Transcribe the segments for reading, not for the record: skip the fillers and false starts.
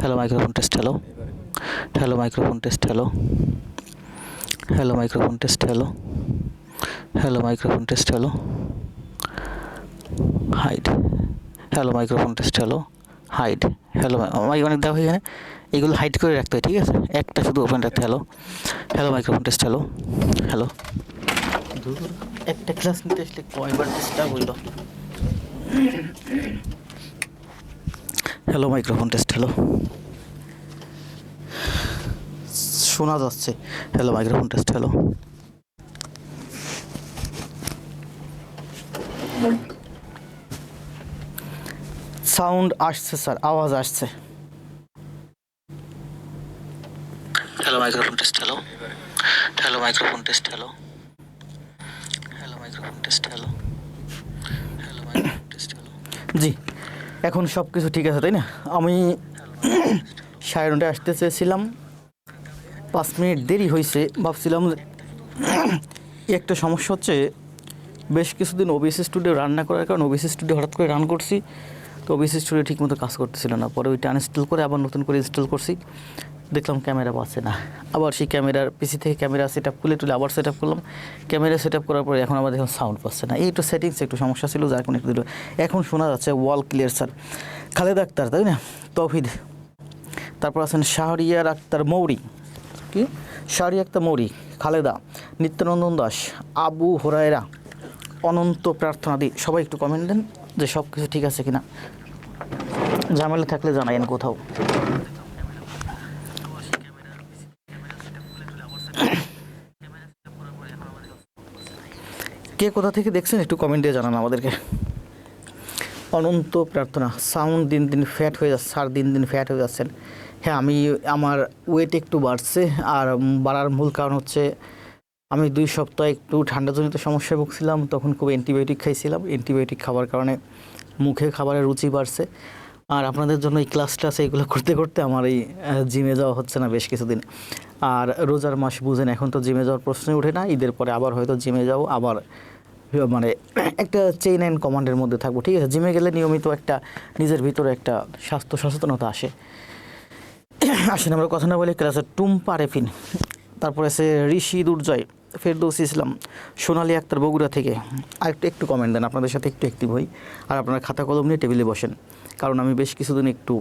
Hello microphone test. Hello hello microphone test. Hello hello microphone test. Hello hello microphone test. Hello hide. Hello microphone test. Hello hide. Hello mic অনেক দেওয়া হয় এখানে, এগুলো hide করে রাখতে হয়, ঠিক আছে? একটা শুধু ওপেন রাখতে। Hello hello microphone test. Hello hello একটা ক্লাস নিতে আসলে কয়বার চেষ্টা বললো। Hello microphone test. হ্যালো শোনা যাচ্ছে? Hello microphone test. Hello sound আসছে স্যার, আওয়াজ আসছে। Hello microphone test. Hello hello microphone test. Hello hello microphone test. Hello hello microphone test. Hello জি, এখন সব কিছু ঠিক আছে তাই না? আমি 9:30 আসতে চেয়েছিলাম, 5 মিনিট দেরি হয়েছে। ভাবছিলাম একটা সমস্যা হচ্ছে, বেশ কিছুদিন ওবিসি স্টুডিও রান না করার কারণে ওবিসি স্টুডিও হঠাৎ করে রান করছি, তো ওবিসি স্টুডিও ঠিকমতো কাজ করতেছিল না। পরে ওইটা আনইনস্টল করে আবার নতুন করে ইনস্টল করছি, দেখলাম ক্যামেরা পাচ্ছে না। আবার সেই ক্যামেরার পিসি থেকে ক্যামেরা সেট আপ খুলে টুলে আবার সেট আপ করলাম। ক্যামেরা সেট আপ করার পরে এখন আবার দেখলাম সাউন্ড পাচ্ছে না। এই একটু সেটিংস একটু সমস্যা ছিল, যার কোনো একটু এখন শোনা যাচ্ছে ওয়াল ক্লিয়ার স্যার। খালেদ আক্তার তাই না, তৌহিদ, তারপর আছেন শাহরিয়ার আক্তার মৌরি, কি শাহরিয়া আক্তার মৌরি, খালেদা, নিত্যানন্দন দাস, আবু হোরায়রা, অনন্ত প্রার্থনাদি। সবাই একটু কমেন্ট দেন যে সব কিছু ঠিক আছে কিনা, ঝামেলা থাকলে জানাইন কোথাও। কে কোথা থেকে দেখছেন একটু কমেন্ট দিয়ে জানান আমাদেরকে। অনন্ত প্রার্থনা, সাউন্ড দিন দিন ফ্যাট হয়ে যাচ্ছে স্যার, দিন দিন ফ্যাট হয়ে যাচ্ছেন। হ্যাঁ, আমার ওয়েট একটু বাড়ছে, আর বাড়ার মূল কারণ হচ্ছে আমি 2 সপ্তাহ একটু ঠান্ডাজনিত সমস্যায় ভুগছিলাম, তখন খুব অ্যান্টিবায়োটিক খাইছিলাম। অ্যান্টিবায়োটিক খাওয়ার কারণে মুখে খাবারের রুচি বাড়ছে। আর আপনাদের জন্য এই ক্লাস এগুলো করতে করতে আমার এই জিমে যাওয়া হচ্ছে না বেশ কিছুদিন। আর রোজার মাস বুঝেন, এখন তো জিমে যাওয়ার প্রশ্নই ওঠে না। ঈদের পরে আবার হয়তো জিমে যাবো, আবার মানে একটা চেইন অ্যান্ড কমান্ডের মধ্যে থাকবো, ঠিক আছে? জিমে গেলে নিয়মিত একটা নিজের ভিতরে একটা স্বাস্থ্য সচেতনতা আসে। আসেন আমরা কথা না বলে ক্লাসে টুম্পা রেফিন, তারপরে আছে ঋষি দুর্জয়, ফেরদৌস ইসলাম, সোনালী আক্তার বগুড়া থেকে। আর একটু কমেন্ট দেন, আপনাদের সাথে একটু অ্যাক্টিভ হই। আর আপনারা খাতা কলম নিয়ে টেবিলে বসেন, কারণ আমি বেশ কিছুদিন একটু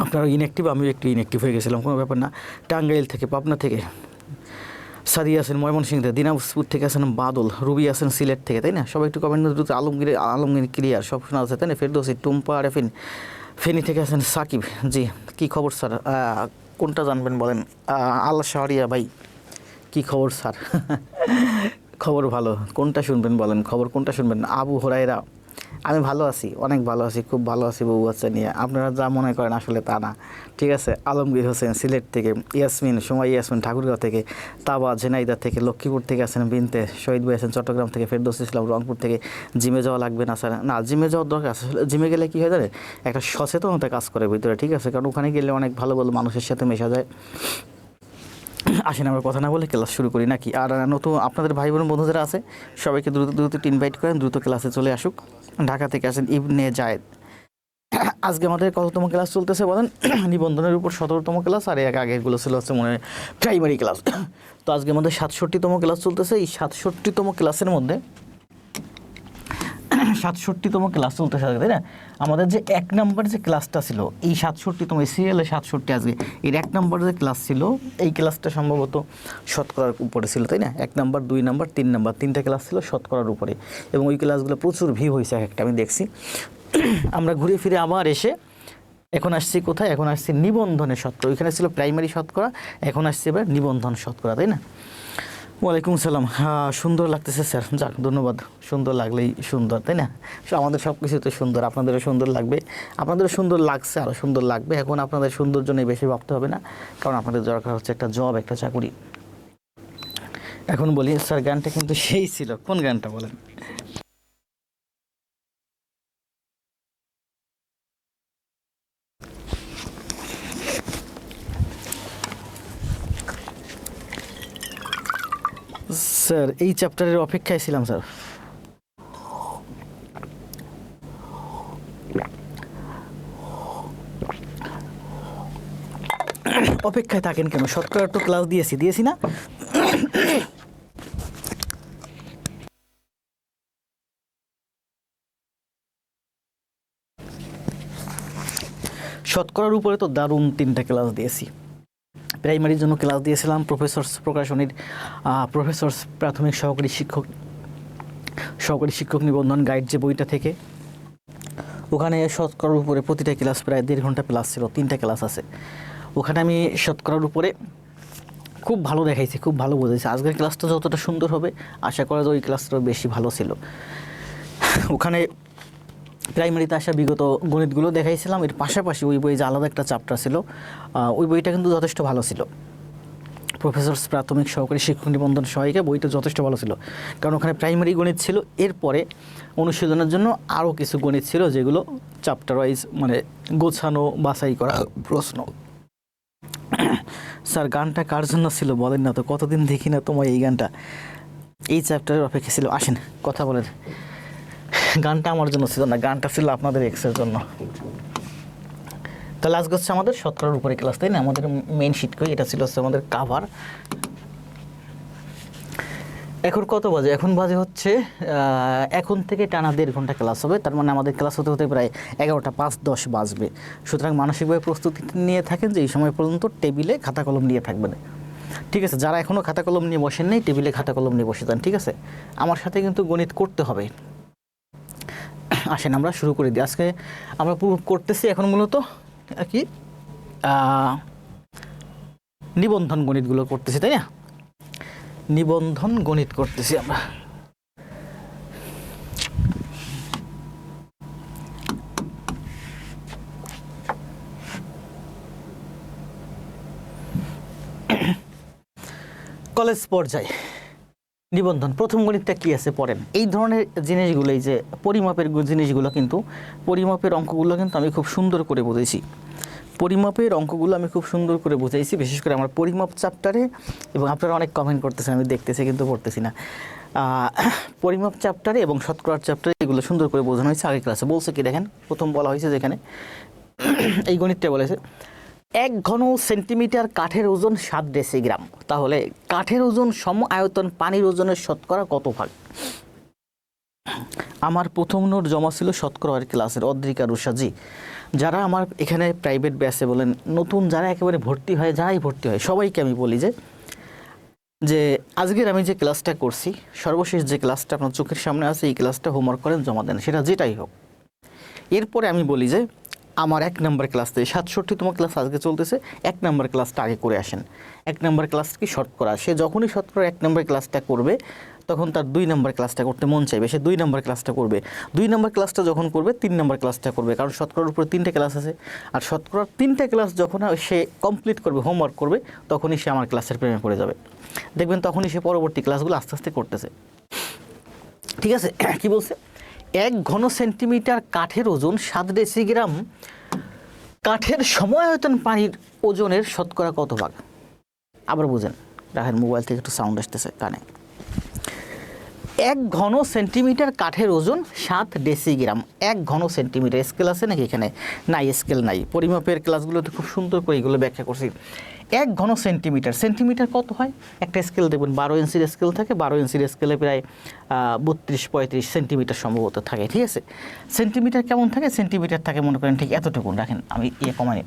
আপনারা ইনঅ্যাক্টিভ, আমিও একটু ইনঅ্যাক্টিভ হয়ে গেছিলাম, কোনো ব্যাপার না। টাঙ্গাইল থেকে, পাবনা থেকে সাদিয়া আছেন, ময়মনসিংহ থেকে, দিনাজপুর থেকে আছেন বাদল, রুবি আছেন সিলেট থেকে, তাই না? সবাই একটু কমেন্ট দ্রুত। আলমগীর ক্লিয়ার, সব শোনা আছে তাই না? ফেরদৌসি, টুম্পা রেফিন, ফেনী থেকে আছেন সাকিব। জি, কী খবর স্যার? কোনটা জানবেন বলেন? আল শাহরিয়া ভাই, কী খবর স্যার? খবর ভালো, কোনটা শুনবেন বলেন? খবর কোনটা শুনবেন? আবু হোরাইরা, আমি ভালো আছি, অনেক ভালো আছি, খুব ভালো আছি বউ বাচ্চা নিয়ে। আপনারা যা মনে করেন আসলে তা না, ঠিক আছে? আলমগীর হোসেন সিলেট থেকে, ইয়াসমিন, সময় ইয়াসমিন ঠাকুরগাঁও থেকে, তাবা ঝেনাইদা থেকে, লক্ষ্মীপুর থেকে আছেন বিনতে, শহীদ ভাই আছেন চট্টগ্রাম থেকে, ফেরদৌস ইসলাম রংপুর থেকে। জিমে যাওয়া লাগবে না স্যার? না, জিমে যাওয়ার দরকার আছে। জিমে গেলে কী হয় জানেন, একটা সচেতনতা কাজ করে ভিতরে, ঠিক আছে? কারণ ওখানে গেলে অনেক ভালো ভালো মানুষের সাথে মেশা যায়। আসেন আমরা কথা না বলে ক্লাস শুরু করি নাকি? আর নতুন আপনাদের ভাই বোন বন্ধু যারা আছে সবাইকে দ্রুত দ্রুত ইনভাইট করেন, দ্রুত ক্লাসে চলে আসুক। ঢাকা থেকে আসেন ইবনে জায়েদ। আজকে আমাদের কততম ক্লাস চলতেছে বলেন? নিবন্ধনের উপর 17তম ক্লাস, আর আগেরগুলো ছিল হচ্ছে মনে হয় প্রাইমারি ক্লাস। তো আজকে আমাদের 67তম ক্লাস চলতেছে। এই 67তম ক্লাসের মধ্যে 67তম ক্লাস চলতেছে, তাই না? আমাদের যে 1 নম্বর যে ক্লাসটা ছিল, এই 67তম সিরিয়ালে 67 আজকে এর 1 নম্বর যে ক্লাস ছিল, এই ক্লাসটা সম্ভবত শতকরার উপরে ছিল, তাই না? 1 নম্বর, 2 নম্বর, 3 নম্বর, 3টা ক্লাস ছিল শতকরার উপরে, এবং ওই ক্লাসগুলো প্রচুর ভিউ হয়েছে একটা, আমি দেখছি। আমরা ঘুরে ফিরে আবার এসে এখন আসছি কোথায়? এখন আসছি নিবন্ধনের শতকরা। ওইখানে ছিল প্রাইমারি শতকরা, এখন আসছে এবার নিবন্ধন শতকরা, তাই না? ওয়ালাইকুম সালাম। হ্যাঁ, সুন্দর লাগতেছে স্যার, যাক ধন্যবাদ। সুন্দর লাগলেই সুন্দর, তাই না? আমাদের সব কিছুতে সুন্দর, আপনাদেরও সুন্দর লাগবে, আপনাদেরও সুন্দর লাগছে, আরও সুন্দর লাগবে। এখন আপনাদের সৌন্দর্য নিয়ে বেশি ভাবতে হবে না, কারণ আপনাদের দরকার হচ্ছে একটা জব, একটা চাকুরি। এখন বলি স্যার, গানটা কিন্তু সেই ছিল, কোন গানটা বলেন? স্যার এই চ্যাপ্টারের অপেক্ষায় ছিলাম স্যার। অপেক্ষায় থাকেন কেন? শতকরা তো ক্লাস দিয়েছি না? শতকরার উপরে তো দারুণ 3টা ক্লাস দিয়েছি। প্রাইমারির জন্য ক্লাস দিয়েছিলাম প্রফেসরস প্রকাশনীর প্রফেসরস প্রাথমিক সহকারী শিক্ষক নিবন্ধন গাইড যে বইটা থেকে, ওখানে শতকরার উপরে প্রতিটা ক্লাস প্রায় 1.5 ঘন্টা প্লাস ছিল, 3টা ক্লাস আছে। ওখানে আমি শতকরার উপরে খুব ভালো দেখাইছি, খুব ভালো বোঝাইছি। আজকের ক্লাসটা যতটা সুন্দর হবে আশা করা যায় ওই ক্লাসটাও বেশি ভালো ছিল। ওখানে প্রাইমারিতে আসা বিগত গণিতগুলো দেখাইছিলাম, এর পাশাপাশি ওই বই যে আলাদা একটা চ্যাপ্টার ছিল, ওই বইটা কিন্তু যথেষ্ট ভালো ছিল। প্রফেসরস প্রাথমিক সহকারী শিক্ষক নিবন্ধন সহায়িকা বইটা যথেষ্ট ভালো ছিল, কারণ ওখানে প্রাইমারি গণিত ছিল, এরপরে অনুশীলনের জন্য আরও কিছু গণিত ছিল যেগুলো চ্যাপ্টার ওয়াইজ মানে গোছানো বাছাই করা প্রশ্ন। স্যার গানটা কার জন্য ছিল বলেন না তো, কতদিন দেখি না তোমার এই গানটা। এই চ্যাপ্টারের অপেক্ষা ছিল, আসেন কথা বলেন। গানটা আমার জন্য ছিল না, গানটা ছিল আপনাদের এক্সের জন্য। তাহলে আজকে হচ্ছে আমাদের শতকরার উপরে ক্লাস, তাই না? আমাদের মেইন শিট কই, এটা ছিল হচ্ছে আমাদের কাভার। এখন কত বাজে? এখন বাজে হচ্ছে এখন থেকে টানা 1.5 ঘন্টা ক্লাস হবে, তার মানে আমাদের ক্লাস হতে হতে প্রায় 11টা 5-10 বাজবে। সুতরাং মানসিকভাবে প্রস্তুতি নিয়ে থাকেন যে এই সময় পর্যন্ত টেবিলে খাতা কলম নিয়ে থাকবেন, ঠিক আছে? যারা এখনও খাতা কলম নিয়ে বসেন নেই, টেবিলে খাতা কলম নিয়ে বসে যান, ঠিক আছে? আমার সাথে কিন্তু গণিত করতে হবে। আসেন আমরা শুরু করে দিই। আজকে আমরা করতেছি এখন মূলত কি নিবন্ধন গণিতগুলো করতেছি, তাই না? নিবন্ধন গণিত করতেছি আমরা। কলেজ পর্যায়ে নিবন্ধন প্রথম গণিতটা কি আছে পড়েন। এই ধরনের জিনিসগুলো, এই যে পরিমাপের জিনিসগুলো, কিন্তু পরিমাপের অঙ্কগুলো কিন্তু আমি খুব সুন্দর করে বুঝেছি। পরিমাপের অঙ্কগুলো আমি খুব সুন্দর করে বুঝাইছি, বিশেষ করে আমার পরিমাপ চ্যাপ্টারে। এবং আপনারা অনেক কমেন্ট করতেছেন, আমি দেখতেছি কিন্তু পড়তেছি না। পরিমাপ চ্যাপ্টারে এবং শতকরার চ্যাপ্টারে এগুলো সুন্দর করে বোঝানো হয়েছে। আগের ক্লাসে বলছে কি দেখেন, প্রথম বলা হয়েছে যেখানে এই গণিতটা বলেছে 1 ঘন সেন্টিমিটার কাঠের ওজন 7 ডেসিগ্রাম। তাহলে কাঠের ওজন সম আয়তন পানির ওজনের শতকরা কত ভাগ? আমার প্রথম নোট জমা ছিল শতকরার ক্লাসের অদ্রিকা রুষাজি। যারা আমার এখানে প্রাইভেট ব্যাচে বলেন, নতুন যারা একেবারে ভর্তি হয়, যারাই ভর্তি হয়, সবাইকে আমি বলি যে আজকের আমি যে ক্লাসটা করছি, সর্বশেষ যে ক্লাসটা আপনার চোখের সামনে আছে, এই ক্লাসটা হোমওয়ার্ক করেন, জমা দেন, সেটা যেটাই হোক। এরপরে আমি বলি যে আমার 1 নম্বর ক্লাস থেকে 67তম ক্লাস আজকে চলতেছে, 1 নম্বর ক্লাসটা আগে করে আসেন। 1 নম্বর ক্লাস কি শতকরা, সে যখনই শতকরা 1 নম্বর ক্লাসটা করবে তখন তার 2 নম্বর ক্লাসটা করতে মন চাইবে, সে 2 নম্বর ক্লাসটা করবে। 2 নম্বর ক্লাসটা যখন করবে 3 নম্বর ক্লাসটা করবে, কারণ শতকরার উপরে 3টে ক্লাস আছে। আর শতকরার 3টে ক্লাস যখন সে কমপ্লিট করবে, হোমওয়ার্ক করবে, তখনই সে আমার ক্লাসের প্রেমে পড়ে যাবে। দেখবেন তখনই সে পরবর্তী ক্লাসগুলো আস্তে আস্তে করতেছে, ঠিক আছে? কি বলছে? 1 ঘন সেন্টিমিটার কাঠের ওজন 7 ডেসিগ্রাম। কাঠের সমায়তন পানির ওজনের শতকরা কত ভাগ? আবার বুঝেন, রাখেন, মোবাইল থেকে একটু সাউন্ড আসতেছে কানে। 1 ঘন সেন্টিমিটার কাঠের ওজন 7 ডেসিগ্রাম। 1 ঘন সেন্টিমিটার স্কেল আছে নাকি এখানে? নাই, স্কেল নাই। পরিমাপের ক্লাসগুলোতে খুব সুন্দর করে এগুলো ব্যাখ্যা করছি। 1 ঘন সেন্টিমিটার, সেন্টিমিটার কত হয়? একটা স্কেল দেখবেন 12 ইঞ্চির স্কেল থাকে, 12 ইঞ্চির স্কেলে প্রায় 32-35 সেন্টিমিটার সম্ভবত থাকে, ঠিক আছে? সেন্টিমিটার কেমন থাকে? সেন্টিমিটার থাকে মনে করেন ঠিক এতটুকুন, রাখেন আমি কমাই।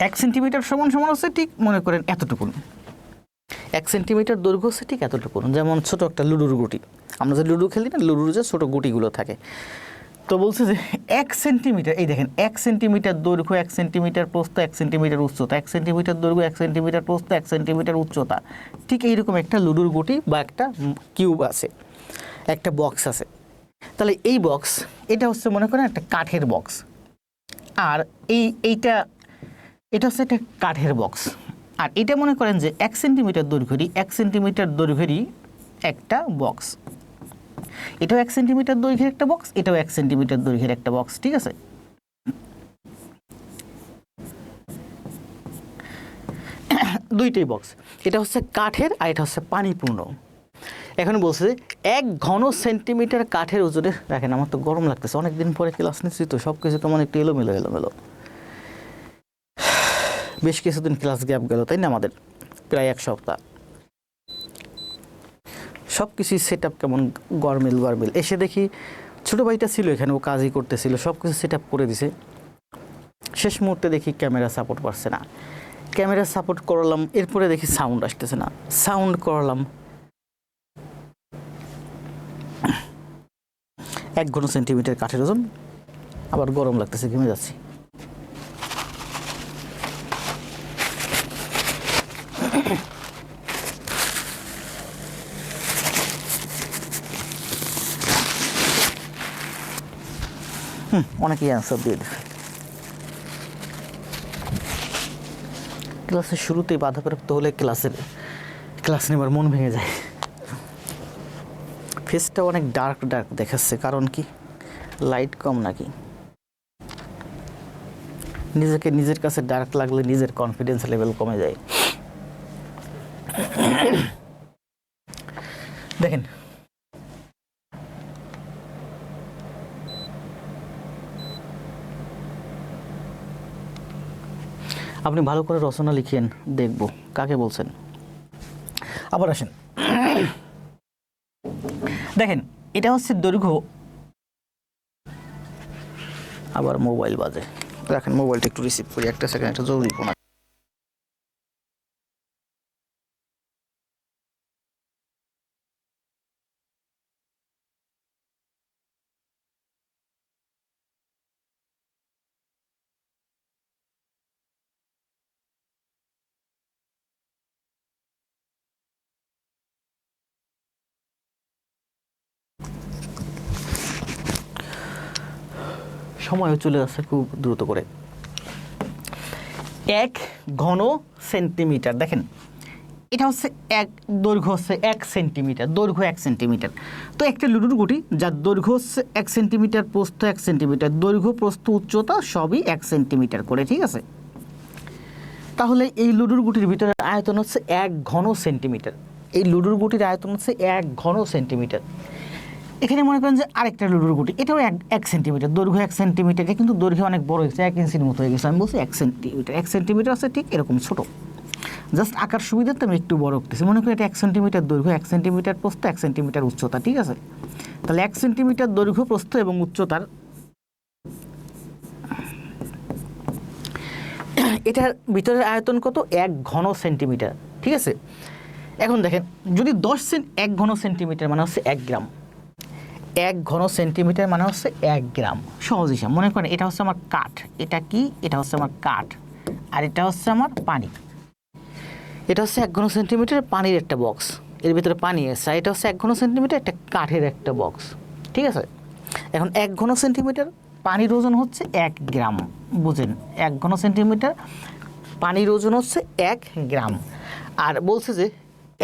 1 সেন্টিমিটার সমান সমান হচ্ছে ঠিক মনে করেন এতটুকুন। 1 সেন্টিমিটার দৈর্ঘ্য হচ্ছে ঠিক এতটুকুন। যেমন ছোট একটা লুডুর গুটি, আমরা যে লুডু খেলি না, লুডুর যে ছোটো গুটিগুলো থাকে। তো বলছে যে 1 সেন্টিমিটার, এই দেখেন 1 সেন্টিমিটার দৈর্ঘ্য, 1 সেন্টিমিটার প্রস্থ, 1 সেন্টিমিটার উচ্চতা, 1 সেন্টিমিটার দৈর্ঘ্য, 1 সেন্টিমিটার প্রস্থ, 1 সেন্টিমিটার উচ্চতা। ঠিক এইরকম একটা লুডুর গুটি বা একটা কিউব আছে, একটা বক্স আছে। তাহলে এই বক্স, এটা হচ্ছে মনে করেন একটা কাঠের বক্স, আর এটা হচ্ছে একটা কাঠের বক্স। আর এটা মনে করেন যে 1 সেন্টিমিটার দৈর্ঘ্যেরই, 1 সেন্টিমিটার দৈর্ঘ্যেরই একটা বক্স। এটাও 1 সেন্টিমিটার দৈর্ঘ্যের একটা বক্স, এটাও 1 সেন্টিমিটার দৈর্ঘ্যের একটা বক্স, ঠিক আছে? দুইটাই বক্স। এটা হচ্ছে কাঠের আর এটা হচ্ছে পানিপূর্ণ। এখন বলছে 1 ঘন সেন্টিমিটার কাঠের ওজনের, দেখেন আমার তো গরম লাগতেছে, অনেকদিন পরে ক্লাস নিচ্ছি তো সব কিছু কেমন একটু এলোমেলো। বেশ কিছুদিন ক্লাস গ্যাপ গেল, তাই না? আমাদের প্রায় 1 সপ্তাহ। সব কিছুই সেট আপ কেমন গরমিল এসে দেখি ছোটো ভাইটা ছিল এখানে, ও কাজই করতেছিল, সব কিছু সেট আপ করে দিছে। শেষ মুহূর্তে দেখি ক্যামেরা সাপোর্ট পারছে না, ক্যামেরা সাপোর্ট করলাম, এরপরে দেখি সাউন্ড আসতেছে না, সাউন্ড করলাম, 1 ঘন সেন্টিমিটার কাঠের ওজন। আবার গরম লাগতেছে, ঘেমে যাচ্ছি। অনেকেই অ্যান্সার দিয়ে দেবে। ক্লাসের শুরুতেই বাধাপ্রাপ্ত হলে ক্লাস নেবার মন ভেঙে যায়। ফেসটা অনেক ডার্ক দেখাচ্ছে, কারণ কি? লাইট কম নাকি? নিজের কাছে ডার্ক লাগলে নিজের কনফিডেন্স লেভেল কমে যায়। দেখেন, আপনি ভালো করে রচনা লিখেন, দেখব কাকে বলছেন। আবার আসেন, দেখেন এটা হচ্ছে দৈর্ঘ্য। আবার মোবাইল বাজে, দেখেন মোবাইলটা একটু রিসিভ করি, 1 সেকেন্ড, একটা জরুরি ফোন। সময়ও চলে যাচ্ছে খুব দ্রুত করে। 1 ঘন সেন্টিমিটার, দেখেন এটা হচ্ছে দৈর্ঘ্য হচ্ছে 1 সেন্টিমিটার, দৈর্ঘ্য 1 সেন্টিমিটার। তো একটা লুডুর গুটি যার দৈর্ঘ্য হচ্ছে 1 সেন্টিমিটার, প্রস্থ 1 সেন্টিমিটার, দৈর্ঘ্য প্রস্থ উচ্চতা সবই 1 সেন্টিমিটার করে, ঠিক আছে? তাহলে এই লুডুর গুটির ভিতরে আয়তন হচ্ছে 1 ঘন সেন্টিমিটার। এই লুডুর গুটির আয়তন হচ্ছে 1 ঘন সেন্টিমিটার। এখানে মনে করেন যে আরেকটা লুডুর গুটি, এটাও 1 সেন্টিমিটার, দৈর্ঘ্য 1 সেন্টিমিটার, কিন্তু দৈর্ঘ্য অনেক বড় হয়েছে, 1 ইঞ্চির মতো হয়ে গেছে। আমি বলছি 1 সেন্টিমিটার, 1 সেন্টিমিটার আছে ঠিক এরকম ছোট, জাস্ট আকার সুবিধার্থে আমি একটু বড় করতেছি। মনে করি এটা 1 সেন্টিমিটার দৈর্ঘ্য, 1 সেন্টিমিটার প্রস্থ, 1 সেন্টিমিটার উচ্চতা, ঠিক আছে? তাহলে 1 সেন্টিমিটার দৈর্ঘ্য, প্রস্থ এবং উচ্চতার এটার ভিতরের আয়তন কত? 1 ঘন সেন্টিমিটার, ঠিক আছে? এখন দেখেন, যদি 1 ঘন সেন্টিমিটার মানে হচ্ছে 1 গ্রাম, 1 ঘন সেন্টিমিটার মানে হচ্ছে 1 গ্রাম। সহজ হিসাব, মনে করেন এটা হচ্ছে আমার কাঠ, এটা কি? এটা হচ্ছে আমার কাঠ, আর এটা হচ্ছে আমার পানি। এটা হচ্ছে 1 ঘন সেন্টিমিটার পানির একটা বক্স, এর ভিতরে পানি আছে। এটা হচ্ছে 1 ঘন সেন্টিমিটার একটা কাঠের একটা বক্স, ঠিক আছে? এখন 1 ঘন সেন্টিমিটার পানির ওজন হচ্ছে 1 গ্রাম, বুঝেন? 1 ঘন সেন্টিমিটার পানির ওজন হচ্ছে 1 গ্রাম। আর বলছে যে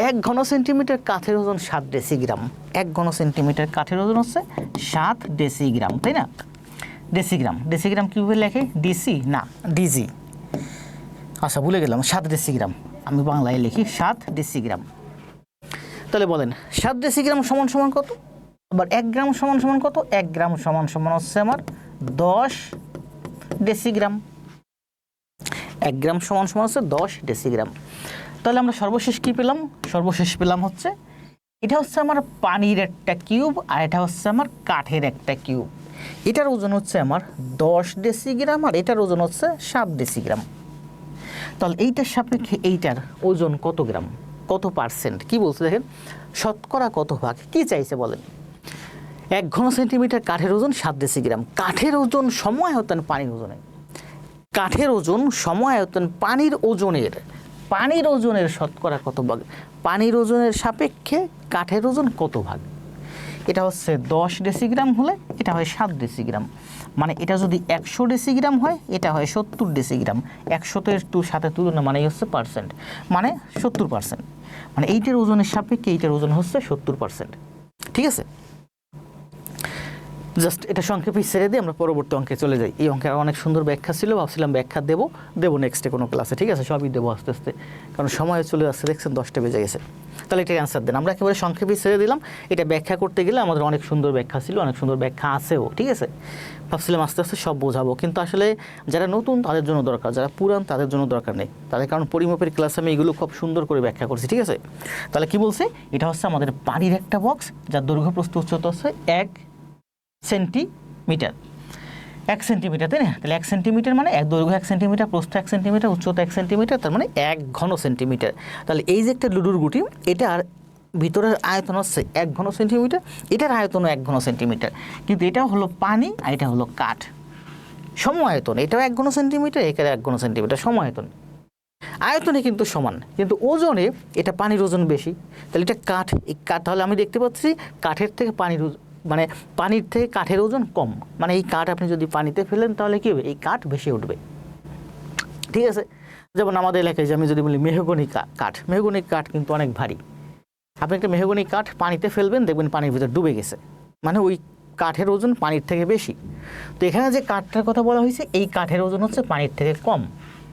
1 ঘন সেন্টিমিটার কাঠের ওজন 7 ডেসিগ্রাম। 1 ঘন সেন্টিমিটার কাঠের ওজন হচ্ছে 7 ডেসিগ্রাম, তাই না? ডেসিগ্রাম কীভাবে লেখে? ডিসি না ডিজি, আচ্ছা ভুলে গেলাম, 7 ডেসিগ্রাম। আমি বাংলায় লিখি 7 ডেসিগ্রাম। তাহলে বলেন 7 ডেসিগ্রাম সমান সমান কত? আবার 1 গ্রাম সমান সমান কত? 1 গ্রাম সমান সমান হচ্ছে আমার 10 ডেসিগ্রাম। 1 গ্রাম সমান সমান হচ্ছে 10 ডেসিগ্রাম। তাহলে আমরা সর্বশেষ কি পেলাম? সর্বশেষ পেলাম হচ্ছে এটা হচ্ছে আমার পানির একটা কিউব, আর এটা হচ্ছে আমার কাঠের একটা কিউব। এটার ওজন হচ্ছে আমার 10 ডেসিগ্রাম, আর এটার ওজন হচ্ছে 7 ডেসিগ্রাম। তাহলে এইটার সাপেক্ষে এইটার ওজন কত গ্রাম, কত পার্সেন্ট? কি বলছে দেখেন, শতকরা কত ভাগ, কি চাইছে বলেন? 1 ঘন সেন্টিমিটার কাঠের ওজন 7 ডেসিগ্রাম। কাঠের ওজন সমায়তন পানির ওজনে, কাঠের ওজন সমায়তন পানির ওজনের শতকরা কত ভাগ? পানির ওজনের সাপেক্ষে কাঠের ওজন কত ভাগ? এটা হচ্ছে 10 ডেসিগ্রাম হলে এটা হয় 7 ডেসিগ্রাম। মানে এটা যদি 100 ডেসিগ্রাম হয় এটা হয় 70 ডেসিগ্রাম। 100 সাথে তুলনা মানে হচ্ছে পার্সেন্ট, মানে 70%। মানে এইটার ওজনের সাপেক্ষে এইটার ওজন হচ্ছে 70%, ঠিক আছে? জাস্ট এটা সংক্ষেপে ছেড়ে দিয়ে আমরা পরবর্তী অঙ্কে চলে যাই। এই অঙ্কের অনেক সুন্দর ব্যাখ্যা ছিল, ভাবছিলাম ব্যাখ্যা দেবো নেক্সটে কোনো ক্লাসে, ঠিক আছে, সবই দেবো আস্তে আস্তে, কারণ সময় চলে আসছে, দেখছেন 10টা বেজে গেছে। তাহলে এটার অ্যান্সার দেন, আমরা একেবারে সংক্ষেপে ছেড়ে দিলাম। এটা ব্যাখ্যা করতে গেলে আমাদের অনেক সুন্দর ব্যাখ্যা ছিল, অনেক সুন্দর ব্যাখ্যা আছেও, ঠিক আছে। ভাবছিলাম আস্তে আস্তে সব বোঝাবো, কিন্তু আসলে যারা নতুন তাদের জন্য দরকার, যারা পুরান তাদের জন্য দরকার নেই, তাদের কারণ পরিমাপের ক্লাসে আমি এগুলো খুব সুন্দর করে ব্যাখ্যা করছি, ঠিক আছে। তাহলে কি বলছে, এটা হচ্ছে আমাদের পানির একটা বক্স যার দৈর্ঘ্য প্রস্থ উচ্চতা হচ্ছে 1 সেন্টিমিটার, 1 সেন্টিমিটার, তাই না? তাহলে 1 সেন্টিমিটার মানে দৈর্ঘ্য 1 সেন্টিমিটার, প্রস্থ 1 সেন্টিমিটার, উচ্চতা 1 সেন্টিমিটার, তার মানে 1 ঘন সেন্টিমিটার। তাহলে এই যে একটা লুডুর গুটি, এটার ভিতরের আয়তন হচ্ছে 1 ঘন সেন্টিমিটার, এটার আয়তনও 1 ঘন সেন্টিমিটার, কিন্তু এটা হলো পানি আর এটা হলো কাঠ, সম আয়তন, এটাও 1 ঘন সেন্টিমিটার, এখানে 1 ঘন সেন্টিমিটার, সম আয়তন, আয়তনে কিন্তু সমান, কিন্তু ওজনে এটা পানির ওজন বেশি। তাহলে এটা কাঠ, এই কাঠ, তাহলে আমি দেখতে পাচ্ছি কাঠের থেকে পানির মানে পানির থেকে কাঠের ওজন কম, মানে এই কাঠ আপনি যদি পানিতে ফেলেন তাহলে কী হবে, এই কাঠ ভেসে উঠবে, ঠিক আছে। যেমন আমাদের এলাকায় যে আমি যদি বলি মেহগনি কাঠ, মেহগনি কাঠ কিন্তু অনেক ভারী, আপনি একটা মেহগনি কাঠ পানিতে ফেলবেন, দেখবেন পানির ভিতরে ডুবে গেছে, মানে ওই কাঠের ওজন পানির থেকে বেশি। তো এখানে যে কাঠটার কথা বলা হয়েছে, এই কাঠের ওজন হচ্ছে পানির থেকে কম,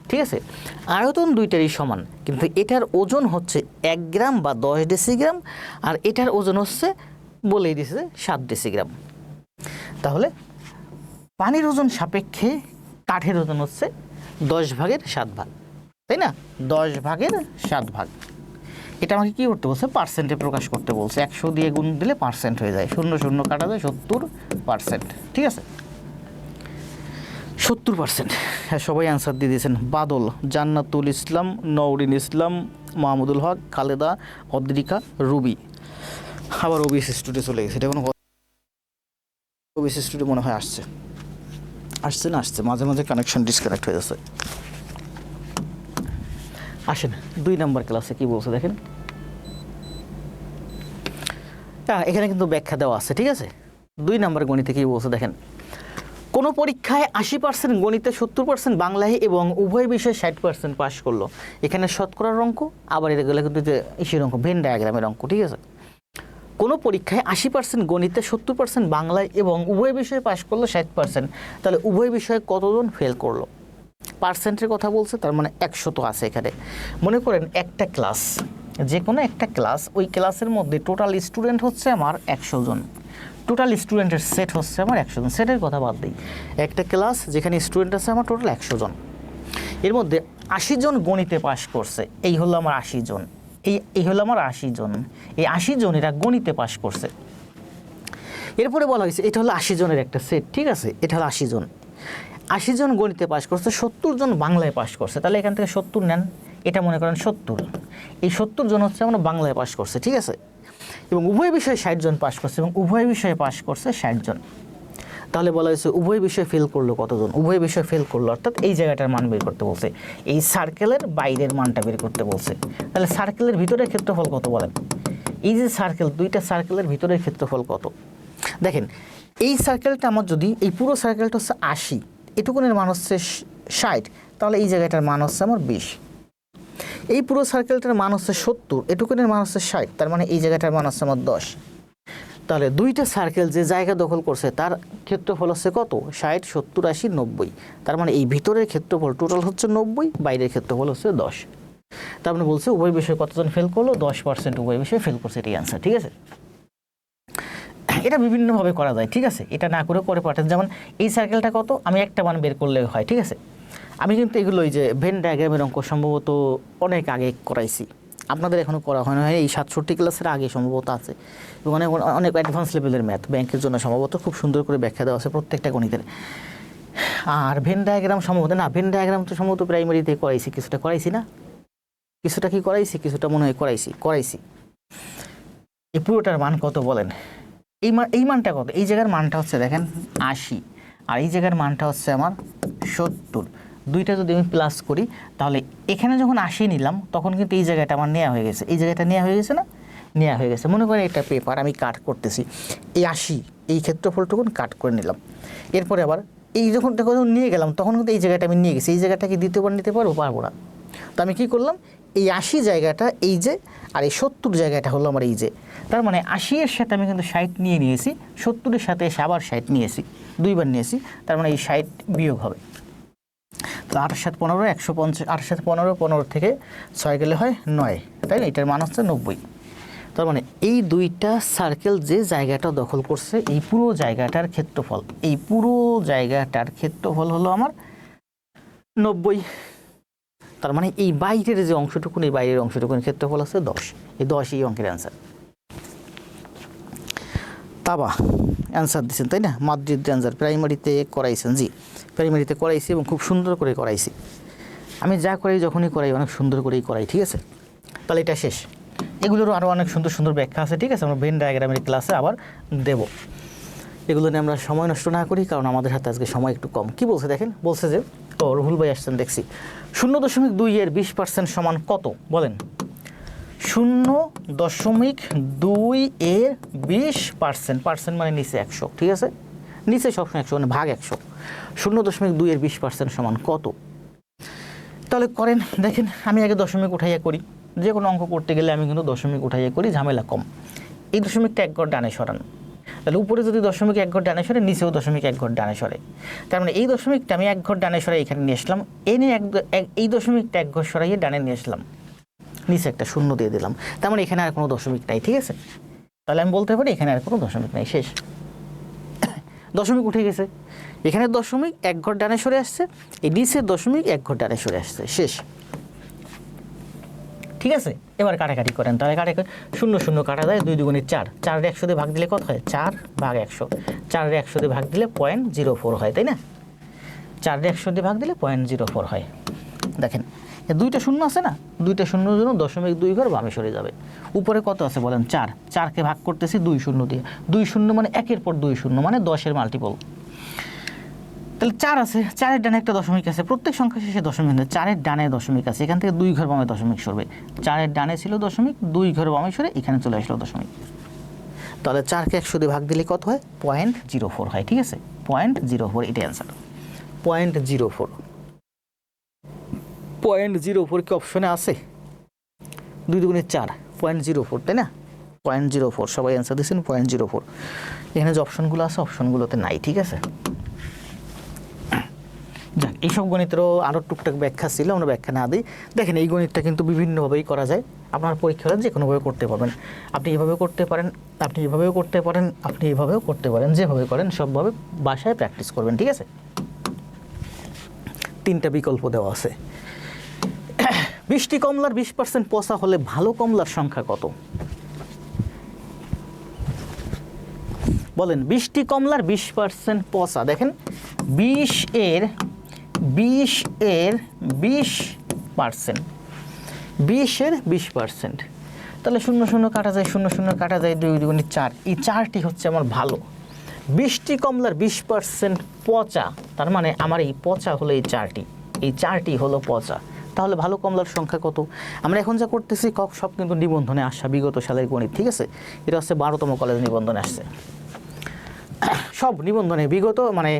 ঠিক আছে। আয়তন দুইটারই সমান, কিন্তু এটার ওজন হচ্ছে 1 গ্রাম বা 10 ডেসিগ্রাম, আর এটার ওজন হচ্ছে বলেই দিয়েছে 7 ডেসিগ্রাম। তাহলে পানির ওজন সাপেক্ষে কাঠের ওজন হচ্ছে 10 ভাগের 7 ভাগ, তাই না? 10 ভাগের 7 ভাগ। এটা আমাকে কী করতে বলছে, পার্সেন্টে প্রকাশ করতে বলছে। 100 দিয়ে গুণ দিলে পার্সেন্ট হয়ে যায়, 0 0 কাটা যায়, 70%, ঠিক আছে, 70%। হ্যাঁ, সবাই অ্যান্সার দিয়ে দিয়েছেন। বাদল, জান্নাতুল ইসলাম, নওরিন ইসলাম, মাহমুদুল হক, খালেদা, অদ্রিকা, রুবি, আবার ওবিএস স্টুডিও চলে গেছে। এটা কোনো ওবিএস স্টুডিও মনে হয় আসছে না, আসছে, মাঝে মাঝে কানেকশন ডিসকানেক্ট হয়ে যাচ্ছে। আসেন 2 নম্বর ক্লাসে কি বলছে দেখেন। এখানে কিন্তু ব্যাখ্যা দেওয়া আছে, ঠিক আছে। 2 নম্বর গণিতে কি বলছে দেখেন, কোনো পরীক্ষায় 80% গণিতে, 70% বাংলায় এবং উভয় বিষয়ে 60% পাশ করলো। এখানে শতকরার অঙ্ক, আবার এগুলো কিন্তু যে ইসের অঙ্ক, ভেন ডায়াগ্রামের অঙ্ক, ঠিক আছে। কোনো পরীক্ষায় 80% গণিতে, 70% বাংলায় এবং উভয় বিষয়ে পাশ করলো 60%, তাহলে উভয় বিষয়ে কতজন ফেল করলো? পার্সেন্টের কথা বলছে, তার মানে 100 তো আছে এখানে। মনে করেন একটা ক্লাস, যে কোনো একটা ক্লাস, ওই ক্লাসের মধ্যে টোটাল স্টুডেন্ট হচ্ছে আমার 100 জন, টোটাল স্টুডেন্টের সেট হচ্ছে আমার 100 জন, সেটের কথা বাদ দিই, একটা ক্লাস যেখানে স্টুডেন্ট আছে আমার টোটাল 100 জন, এর মধ্যে 80 জন গণিতে পাশ করছে, এই হলো আমার 80 জন, এই হলো আমার 80 জন, এই 80 জন এরা গণিতে পাশ করছে। এরপরে বলা হয়েছে এটা হলো 80 জনের একটা সেট, ঠিক আছে, এটা হলো 80 জন, 80 জন গণিতে পাশ করছে, 70 জন বাংলায় পাশ করছে, তাহলে এখান থেকে 70 নেন, এটা মনে করেন 70, এই 70 জন হচ্ছে আমরা বাংলায় পাশ করছে, ঠিক আছে, এবং উভয় বিষয়ে 60 জন পাশ করছে, এবং উভয় বিষয়ে পাশ করছে 60 জন। তাহলে বলা হয়েছে উভয় বিষয়ে ফেল করলো কতজন, উভয় বিষয়ে ফেল করলো, অর্থাৎ এই জায়গাটার মান বের করতে বলছে, এই সার্কেলের বাইরের মানটা বের করতে বলছে। তাহলে সার্কেলের ভিতরের ক্ষেত্রফল কত বলেন, এই যে সার্কেল, 2টা সার্কেলের ভিতরের ক্ষেত্রফল কত? দেখেন এই সার্কেলটা আমার, যদি এই পুরো সার্কেলটা হচ্ছে 80, এটুকুনের মান হচ্ছে 60, তাহলে এই জায়গাটার মান হচ্ছে আমার 20। এই পুরো সার্কেলটার মান হচ্ছে 70, এটুকুনের মান হচ্ছে 60, তার মানে এই জায়গাটার মান হচ্ছে আমার 10। তাহলে 2টা সার্কেল যে জায়গা দখল করছে তার ক্ষেত্রফল হচ্ছে কত, 60, 70, 80, 90, তার মানে এই ভিতরের ক্ষেত্রফল টোটাল হচ্ছে 90, বাইরের ক্ষেত্রফল হচ্ছে 10। তার মানে বলছে উভয় বিষয়ে কতজন ফেল করলো, 10% উভয় বিষয়ে ফেল করছে, এটাই অ্যান্সার, ঠিক আছে। এটা বিভিন্নভাবে করা যায়, ঠিক আছে, এটা না করে পরে পাঠান। যেমন এই সার্কেলটা কত, আমি একটা মান বের করলে হয়, ঠিক আছে। আমি কিন্তু এগুলো ওই যে ভেন ডায়াগ্রামের অঙ্ক সম্ভবত অনেক আগে করাইছি, আপনাদের এখনও করা হয় না, এই 67 ক্লাসের আগে সম্ভবত আছে, এবং অনেক অনেক অ্যাডভান্স লেভেলের ম্যাথ, ব্যাংকের জন্য সম্ভবত খুব সুন্দর করে ব্যাখ্যা দেওয়া আছে প্রত্যেকটা গণিতের। আর ভেন ডায়াগ্রাম সম্ভবত না, ভেন ডায়াগ্রাম তো সম্ভবত প্রাইমারিতে করাইছি, কিছুটা করাইছি না, কিছুটা কি করাইছি, কিছুটা মনে হয় করাইছি। এই পুরোটার মান কত বলেন, এই মানটা কত, এই জায়গার মানটা হচ্ছে দেখেন 80, আর এই জায়গার মানটা হচ্ছে আমার 70, 2টা যদি আমি প্লাস করি, তাহলে এখানে যখন 80 নিলাম তখন কিন্তু এই জায়গাটা আমার নেওয়া হয়ে গেছে, এই জায়গাটা নেওয়া হয়ে গেছে না, নেওয়া হয়ে গেছে। মনে করেন এটা পেপার, আমি কাট করতেছি, এই 80 এই ক্ষেত্রফলটুকু কাট করে নিলাম, এরপরে আবার এই যখন নিয়ে গেলাম তখন কিন্তু এই জায়গাটা আমি নিয়ে গেছি, এই জায়গাটা কি দ্বিতীয়বার নিতে পারবো না, তো আমি কী করলাম, এই 80 জায়গাটা এই যে, আর এই 70 জায়গাটা হলো আমার এই যে। তার মানে 80 এর সাথে আমি কিন্তু 60 নিয়ে নিয়েছি, 70 এর সাথে এসে আবার 60 নিয়েছি, দুইবার নিয়েছি, তার মানে এই 60 বিয়োগ হবে। তো 8 7 15 150, 8 7 15, 15 থেকে 6 গেলে হয় 9, তাই না? এটার মান হচ্ছে 90। তার মানে এই দুইটা সার্কেল যে জায়গাটা দখল করছে, এই পুরো জায়গাটার ক্ষেত্রফল, এই পুরো জায়গাটার ক্ষেত্রফল হলো আমার 90। তার মানে এই বাইরের যে অংশটুকুন, এই বাইরের অংশটুকুন ক্ষেত্রফল আছে 10। এই 10 এই অঙ্কের অ্যান্সার। তাবা অ্যান্সার দিচ্ছেন, তাই না? মাদ্রিদ অ্যান্সার প্রাইমারিতে করাইছেন। জি, প্রাইমারিতে করাইছি এবং খুব সুন্দর করে করাইছি। আমি যা করাই, যখনই করাই, অনেক সুন্দর করেই করাই, ঠিক আছে? তাহলে এটা শেষ। এগুলোরও আরও অনেক সুন্দর সুন্দর ব্যাখ্যা আছে, ঠিক আছে? আমরা ভেন ডায়াগ্রামের ক্লাসে আবার দেব। এগুলো নিয়ে আমরা সময় নষ্ট না করি, কারণ আমাদের হাতে আজকে সময় একটু কম। কি বলছে দেখেন, বলছে যে, ও রুহুল ভাই আসছেন দেখছি, 0.2 এর 20% সমান কত বলেন? 0.2 এর 20%, পার্সেন্ট মানে নিচে 100, ঠিক আছে? নিচে সবসময় 100, মানে ভাগ 100। 0.2 এর 20% সমান কত? তাহলে করেন, দেখেন। আমি আগে দশমিক উঠাইয়া করি, যে কোনো অঙ্ক করতে গেলে আমি কিন্তু দশমিক উঠাইয়া করি, ঝামেলা কম। এই দশমিকটা 1 ঘর ডানে সরান, তাহলে উপরে যদি দশমিক 1 ঘর ডানে সরে, নিচেও দশমিক 1 ঘর ডানে সরে। তার মানে এই দশমিকটা আমি 1 ঘর ডানে সরাই এখানে নিয়ে আসলাম, এনে এই দশমিকটা 1 ঘর সরাইয়ে ডানে নিয়ে আসলাম, নিচে একটা 0 দিয়ে দিলাম। তার মানে এখানে আর কোনো দশমিক নাই, ঠিক আছে? তাহলে আমি বলতে পারি এখানে আর কোনো দশমিক নাই, শেষ। দশমিক উঠে গেছে, এখানে দশমিক 1 ঘর ডানে সরে আসছে, এই নিচের দশমিক 1 ঘর ডানে সরে আসছে, শেষ। ঠিক আছে? এবার কাটাকাটি করেন, তাহলে কাটাকাটি 0 0 কাটা যায়, 2 2 4, 4 100 দিয়ে ভাগ দিলে কত হয়? 4 ভাগ 100, 4 100 দিয়ে ভাগ দিলে 0.04 হয়, তাই না? 4 100 দিয়ে ভাগ দিলে 0.04 হয়। দেখেন, দুইটা শূন্য আছে না, দুইটা শূন্যর জন্য 0.2 ঘর বামে সরে যাবে। উপরে কত আছে বলেন? 4, 4কে ভাগ করতেছি 2 শূন্য দিয়ে, 2 শূন্য মানে একের পর 2 শূন্য, মানে 10-এর মাল্টিপল। তাহলে 4 আছে, 4-এর ডানে একটা দশমিক আছে, প্রত্যেক সংখ্যা শেষে দশমিক আছে, 4-এর ডানে দশমিক আছে, এখান থেকে 2 ঘর বামে দশমিক সরবে। 4-এর ডানে ছিল দশমিক, 2 ঘর বামে সরে এখানে চলে আসলো দশমিক। তাহলে 4কে 100 দিয়ে ভাগ দিলে কত হয়? 0.04 হয়, ঠিক আছে? 0.04, এটাই অ্যান্সার। 0.04, 0.04 কি অপশনে আছে? 2 2 4, 0.04, তাই না? 0.04, সবাই অ্যান্সার দিয়েছেন 0.04। এখানে যে অপশনগুলো আছে, অপশনগুলোতে নাই, ঠিক আছে? যাক, এইসব গণিতেরও আরও টুকটাক ব্যাখ্যা ছিল, আমরা ব্যাখ্যা না দিই। দেখেন, এই গণিতটা কিন্তু বিভিন্নভাবেই করা যায়, আপনার পরীক্ষাটা যে কোনোভাবে করতে পারবেন। আপনি এভাবেও করতে পারেন, আপনি এভাবেও করতে পারেন, আপনি এভাবেও করতে পারেন, যেভাবে করেন সবভাবে বাসায় প্র্যাকটিস করবেন, ঠিক আছে? 3টা বিকল্প দেওয়া আছে। 20টি কমলার 20% পচা হলে ভালো কমলার সংখ্যা কত? বলেন, 20টি কমলার 20% পচা। দেখেন, 20 এর 20%, 20 এর 20%, তাহলে 0 0 কাটা যায়, 0 0 কাটা যায়, 2 2 4, এই 4টি হচ্ছে আমার ভালো। 20টি কমলার 20% পচা, তার মানে আমার এই পচা হলো এই 4টি, এই 4টি হলো পচা। তাহলে ভালো কমলার সংখ্যা কত? আমরা এখন যা করতেছি সব কিন্তু নিবন্ধনে আসা বিগত সালের গণিত, ঠিক আছে? এটা হচ্ছে 12তম কলেজ নিবন্ধনে আসছে, সব নিবন্ধনে বিগত, মানে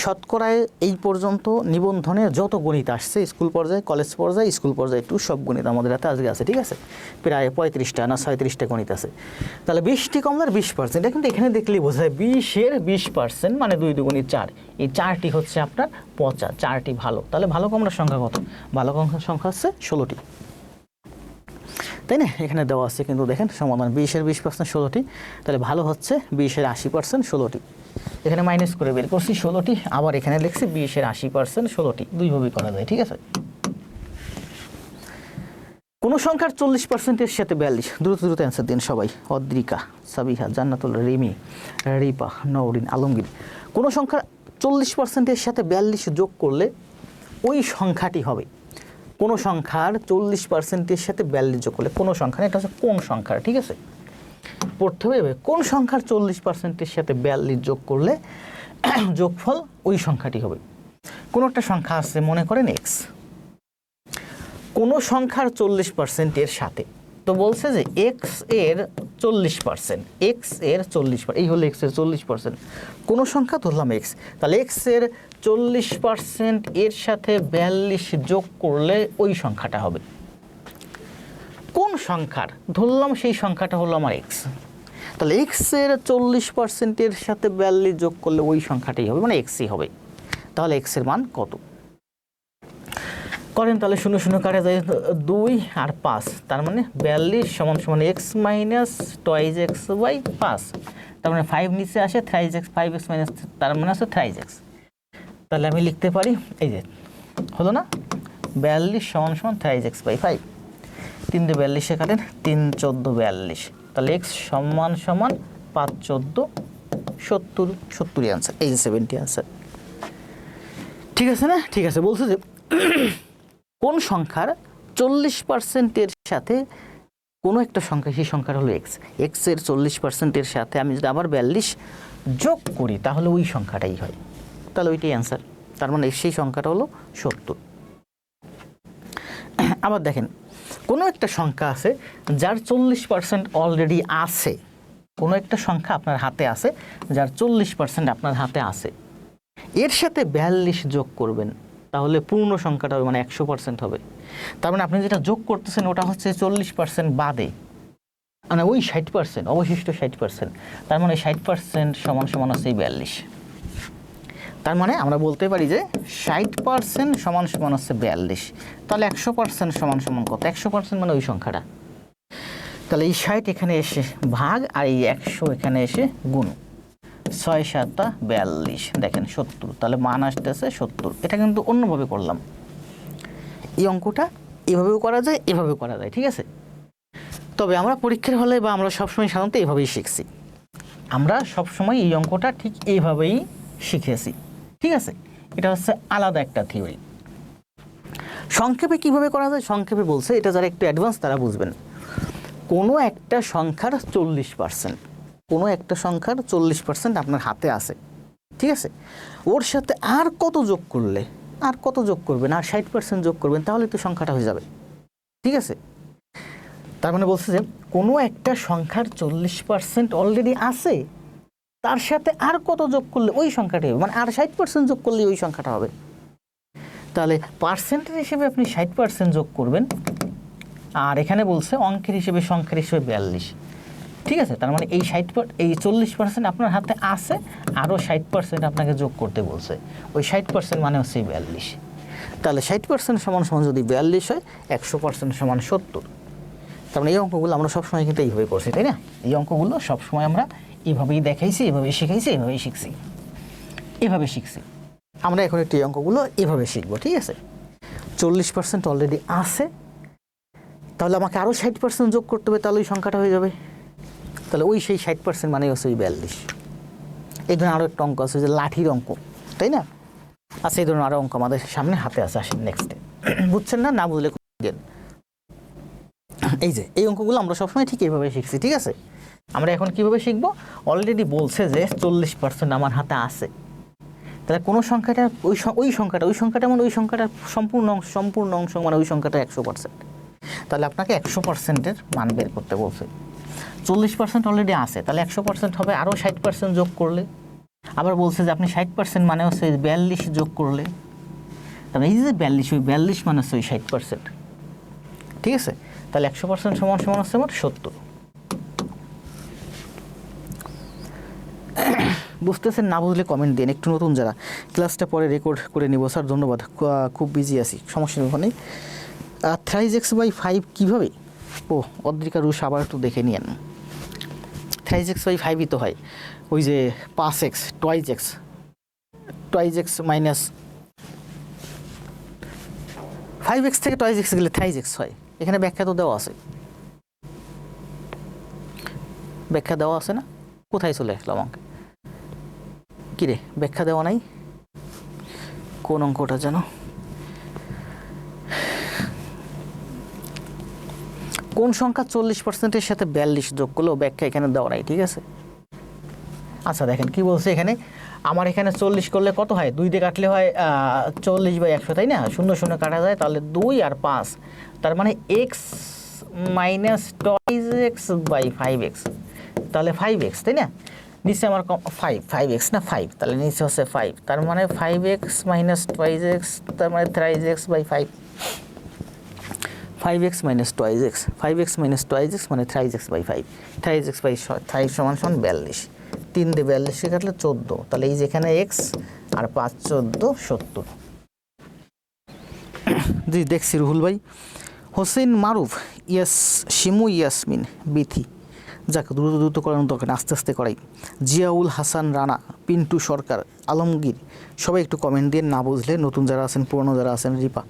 শতকরায় এই পর্যন্ত নিবন্ধনে যত গণিত আসছে, স্কুল পর্যায়ে, কলেজ পর্যায়ে, স্কুল পর্যায়ে একটু সব গণিত আমাদের হাতে আজকে আছে, ঠিক আছে? প্রায় 35টা না 36টা গণিত আছে। তাহলে 20টি কমলার 20%, এটা কিন্তু এখানে দেখলেই বোঝা যায় 20 এর 20%, মানে 2 2 4, এই 4টি হচ্ছে আপনার পচা, 4টি ভালো। তাহলে ভালো কমলার সংখ্যা কত? ভালো কমলার সংখ্যা হচ্ছে 16টি, তাই না? এখানে দেওয়া আছে কিন্তু, দেখেন সমাধান 20 এর 20% 16টি, তাহলে ভালো হচ্ছে 20 এর 80% 16টি। এখানে মাইনাস করে বের করছি 16টি, আবার এখানে লিখছি 20 এর 80% 16টি, দুইভাবেই করা যায়, ঠিক আছে? কোন সংখ্যার 40%-এর সাথে 42, দ্রুত দ্রুত অ্যান্সার দিন সবাই। অদ্রিকা, সাবিহা, জান্নাতুল, রিমি, রিপা, নওরিন, আলমগীর। কোন সংখ্যার 40%-এর সাথে 42 যোগ করলে ওই সংখ্যাটি হবে? কোন সংখ্যার 40%-এর সাথে 42 যোগ করলে, কোন সংখ্যা, এটা হচ্ছে কোন সংখ্যার, ঠিক আছে? পড়তে হবে কোন সংখ্যার 40%-এর সাথে 42 যোগ করলে যোগফল ওই সংখ্যাটি হবে। কোন একটা সংখ্যা আছে, মনে করেন x, কোন সংখ্যার 40%-এর সাথে, তো বলছে যে x এর 40%, x এর 40%, এই হলো x এর 40%, কোন সংখ্যা ধরলাম x, তাহলে x এর 40% এর সাথে 42 যোগ করলে ওই সংখ্যাটা হবে। কোন সংখ্যার ধরলাম সেই সংখ্যাটা হলো আমার এক্স, তাহলে এক্সের 40%-এর সাথে 42 যোগ করলে ওই সংখ্যাটাই হবে, মানে এক্সই হবে। তাহলে এক্সের মান কত করেন, তাহলে 0 0 কাটা যায় 2 আর 5, তার মানে 42 সমান সমান x minus twice x by 5, তার মানে 5 নিচে আসে, থ্রাইজ এক্স, 5x মাইনাস তার মানে আছে থ্রাইজ এক্স। তাহলে আমি লিখতে পারি এই যে হলো না 42 সমান সমান থ্রাইজ এক্স বাই 5, 3 দিয়ে 42 কাটেন 3 14 42, তাহলে এক্স সমান সমান 5 14 70, 70 আনসার, এই যে 70 আনসার। ঠিক আছে না? ঠিক আছে। বলছে যে কোন সংখ্যার 40%-এর সাথে কোনো একটা সংখ্যা, সেই সংখ্যার হলো এক্স, এক্সের 40%-এর সাথে আমি যদি আবার 42 যোগ করি তাহলে ওই সংখ্যাটাই হয়, তাহলে ওইটাই অ্যান্সার। তার মানে সেই সংখ্যাটা হলো 70। আবার দেখেন কোনো একটা সংখ্যা আছে যার 40% অলরেডি আছে, কোনো একটা সংখ্যা আপনার হাতে আছে যার 40% আপনার হাতে আছে, এর সাথে 42 যোগ করবেন তাহলে পূর্ণ সংখ্যাটা হবে, মানে 100% হবে। তার মানে আপনি যেটা যোগ করতেছেন ওটা হচ্ছে 40% বাদে, মানে ওই 60%, অবশিষ্ট 60%, তার মানে 60% সমান সমান হচ্ছে 42। তার মানে আমরা বলতে পারি যে 60% সমান সমান হচ্ছে 42, তাহলে 100% সমান সমান কত? 100% মানে ওই সংখ্যাটা। তাহলে এই 60 এখানে এসে ভাগ আর এই 100 এখানে এসে গুণ, 6 7 42, দেখেন 70, তাহলে মান আসতেছে 70। এটা কিন্তু অন্যভাবে করলাম, এই অঙ্কটা এভাবেও করা যায়, এভাবেও করা যায়, ঠিক আছে। তবে আমরা পরীক্ষার হলে বা আমরা সবসময় সাধারণত এইভাবেই শিখছি, আমরা সবসময় এই অঙ্কটা ঠিক এইভাবেই শিখেছি, ঠিক আছে। এটা হচ্ছে আলাদা একটা থিওরি। সংক্ষেপে কিভাবে করা যায়, সংক্ষেপে বলছে, এটা যারা একটু অ্যাডভান্স তারা বুঝবেন। কোনো একটা সংখ্যার 40%, কোনো একটা সংখ্যার 40% আপনার হাতে আছে, ঠিক আছে। ওর সাথে আর কত যোগ করলে, আর কত যোগ করবেন, আর 60% যোগ করবেন, তাহলে তো সংখ্যাটা হয়ে যাবে, ঠিক আছে। তার মানে বলছে যে কোনো একটা সংখ্যার 40% অলরেডি আছে, তার সাথে আর কত যোগ করলে ওই সংখ্যাটাই হবে, মানে আর 60% যোগ করলে ওই সংখ্যাটা হবে। তাহলে পার্সেন্টের হিসেবে আপনি 60% যোগ করবেন, আর এখানে বলছে অঙ্কের হিসেবে, সংখ্যার হিসেবে 42, ঠিক আছে। তার মানে এই 40% আপনার হাতে আছে, আরও 60% আপনাকে যোগ করতে বলছে, ওই 60% মানে হচ্ছে 42। তাহলে 60% সমান সমান যদি 42 হয়, 100% সমান 70। তার মানে এই অঙ্কগুলো আমরা সবসময় কিন্তু এইভাবে করছি, তাই না? এই অঙ্কগুলো সবসময় আমরা এইভাবেই দেখাইছি, এভাবেই শিখাইছি, এভাবেই শিখছি, এভাবে শিখছি। আমরা এখন একটি অঙ্কগুলো এভাবে শিখবো, ঠিক আছে। 40% অলরেডি আছে, তাহলে আমাকে আরও 60% যোগ করতে হবে, তাহলে ওই সংখ্যাটা হয়ে যাবে। তাহলে ওই সেই 60% মানে হচ্ছে ওই 42। এই ধরনের আরও একটা অঙ্ক আছে যে লাঠির অঙ্ক, তাই না? আচ্ছা, এই ধরনের আরও অঙ্ক আমাদের সামনে হাতে আছে, আসেন নেক্সটে। বুঝছেন না? না বুঝলে এই যে এই অঙ্কগুলো আমরা সবসময় ঠিক এইভাবে শিখছি, ঠিক আছে। আমরা এখন কিভাবে শিখবো? অলরেডি বলছে যে 40% আমার হাতে আছে, তাহলে কোনো সংখ্যাটা ওই সংখ্যাটা মানে ওই সংখ্যাটার সম্পূর্ণ অংশ মানে ওই সংখ্যাটা 100%। তাহলে আপনাকে 100%-এর মান বের করতে বলছে। 40% অলরেডি আছে, তাহলে 100% হবে আরও 60% যোগ করলে। আবার বলছে যে আপনি 60% মানে হচ্ছে 42 যোগ করলে, তাহলে এই যে 42, ওই 42 মানে হচ্ছে ওই 60%, ঠিক আছে। তাহলে 100% সমান সমান হচ্ছে আমার 70। বুঝতেছেন? না বুঝলে কমেন্ট দিন, একটু নতুন যারা, ক্লাসটা পরে রেকর্ড করে নিব। স্যার ধন্যবাদ, খুব বিজি আছি, সমস্যা নেই ওখানে। থ্রাইজ এক্স বাই 5 কীভাবে? ও অদ্রিকা রুশ আবার একটু দেখে নিয়েন। থ্রাইজ এক্স বাই 5ই তো হয় ওই যে 5x twice x minus 5x থেকে টুয়াইজ এক্স গেলে থ্রাইজ এক্স হয়। এখানে ব্যাখ্যা তো দেওয়া আছে, ব্যাখ্যা দেওয়া আছে না? কোথায় চলে আসলাম আমাকে? কিরে, ব্যাখ্যা দেওয়া নাই? কোন অঙ্কটা যেন? কোন সংখ্যা 40%-এর সাথে 42 যোগ করলেও ব্যাখ্যা এখানে দেওয়া নাই, ঠিক আছে। আচ্ছা দেখেন কি বলছে এখানে, আমার এখানে 40 করলে কত হয়? 2 দিয়ে কাটলে হয় 40/100, তাই না? 0 0 কাটা যায়, তাহলে 2 আর 5, তার মানে x minus twice x by 5x, তাহলে 5x, তাই না? নিচে আমার 5x না 5, তাহলে নিচে হচ্ছে 5, তার মানে 5x মাইনাস টুয়াইজ এক্স, তার মানে thrice x by 5। 5x minus twice x, 5x minus twice x মানে thrice x by 5, thrice x by 5 সমান 42, 3 দিয়ে 42 কাটলে 14, তাহলে এই যেখানে এক্স আর 5 14 70। জি দেখছি রুহুল ভাই। হোসেন মারুফ, ইয়াস শিমু ইয়াসমিন বিথি, যাক দ্রুত দ্রুত করানোর দরকার, আস্তে আস্তে করাই। জিয়াউল হাসান রানা, পিন্টু সরকার, আলমগীর, সবাই একটু কমেন্ট দিয়ে, না বুঝলে নতুন যারা আছেন পুরনো যারা আছেন, রিপা।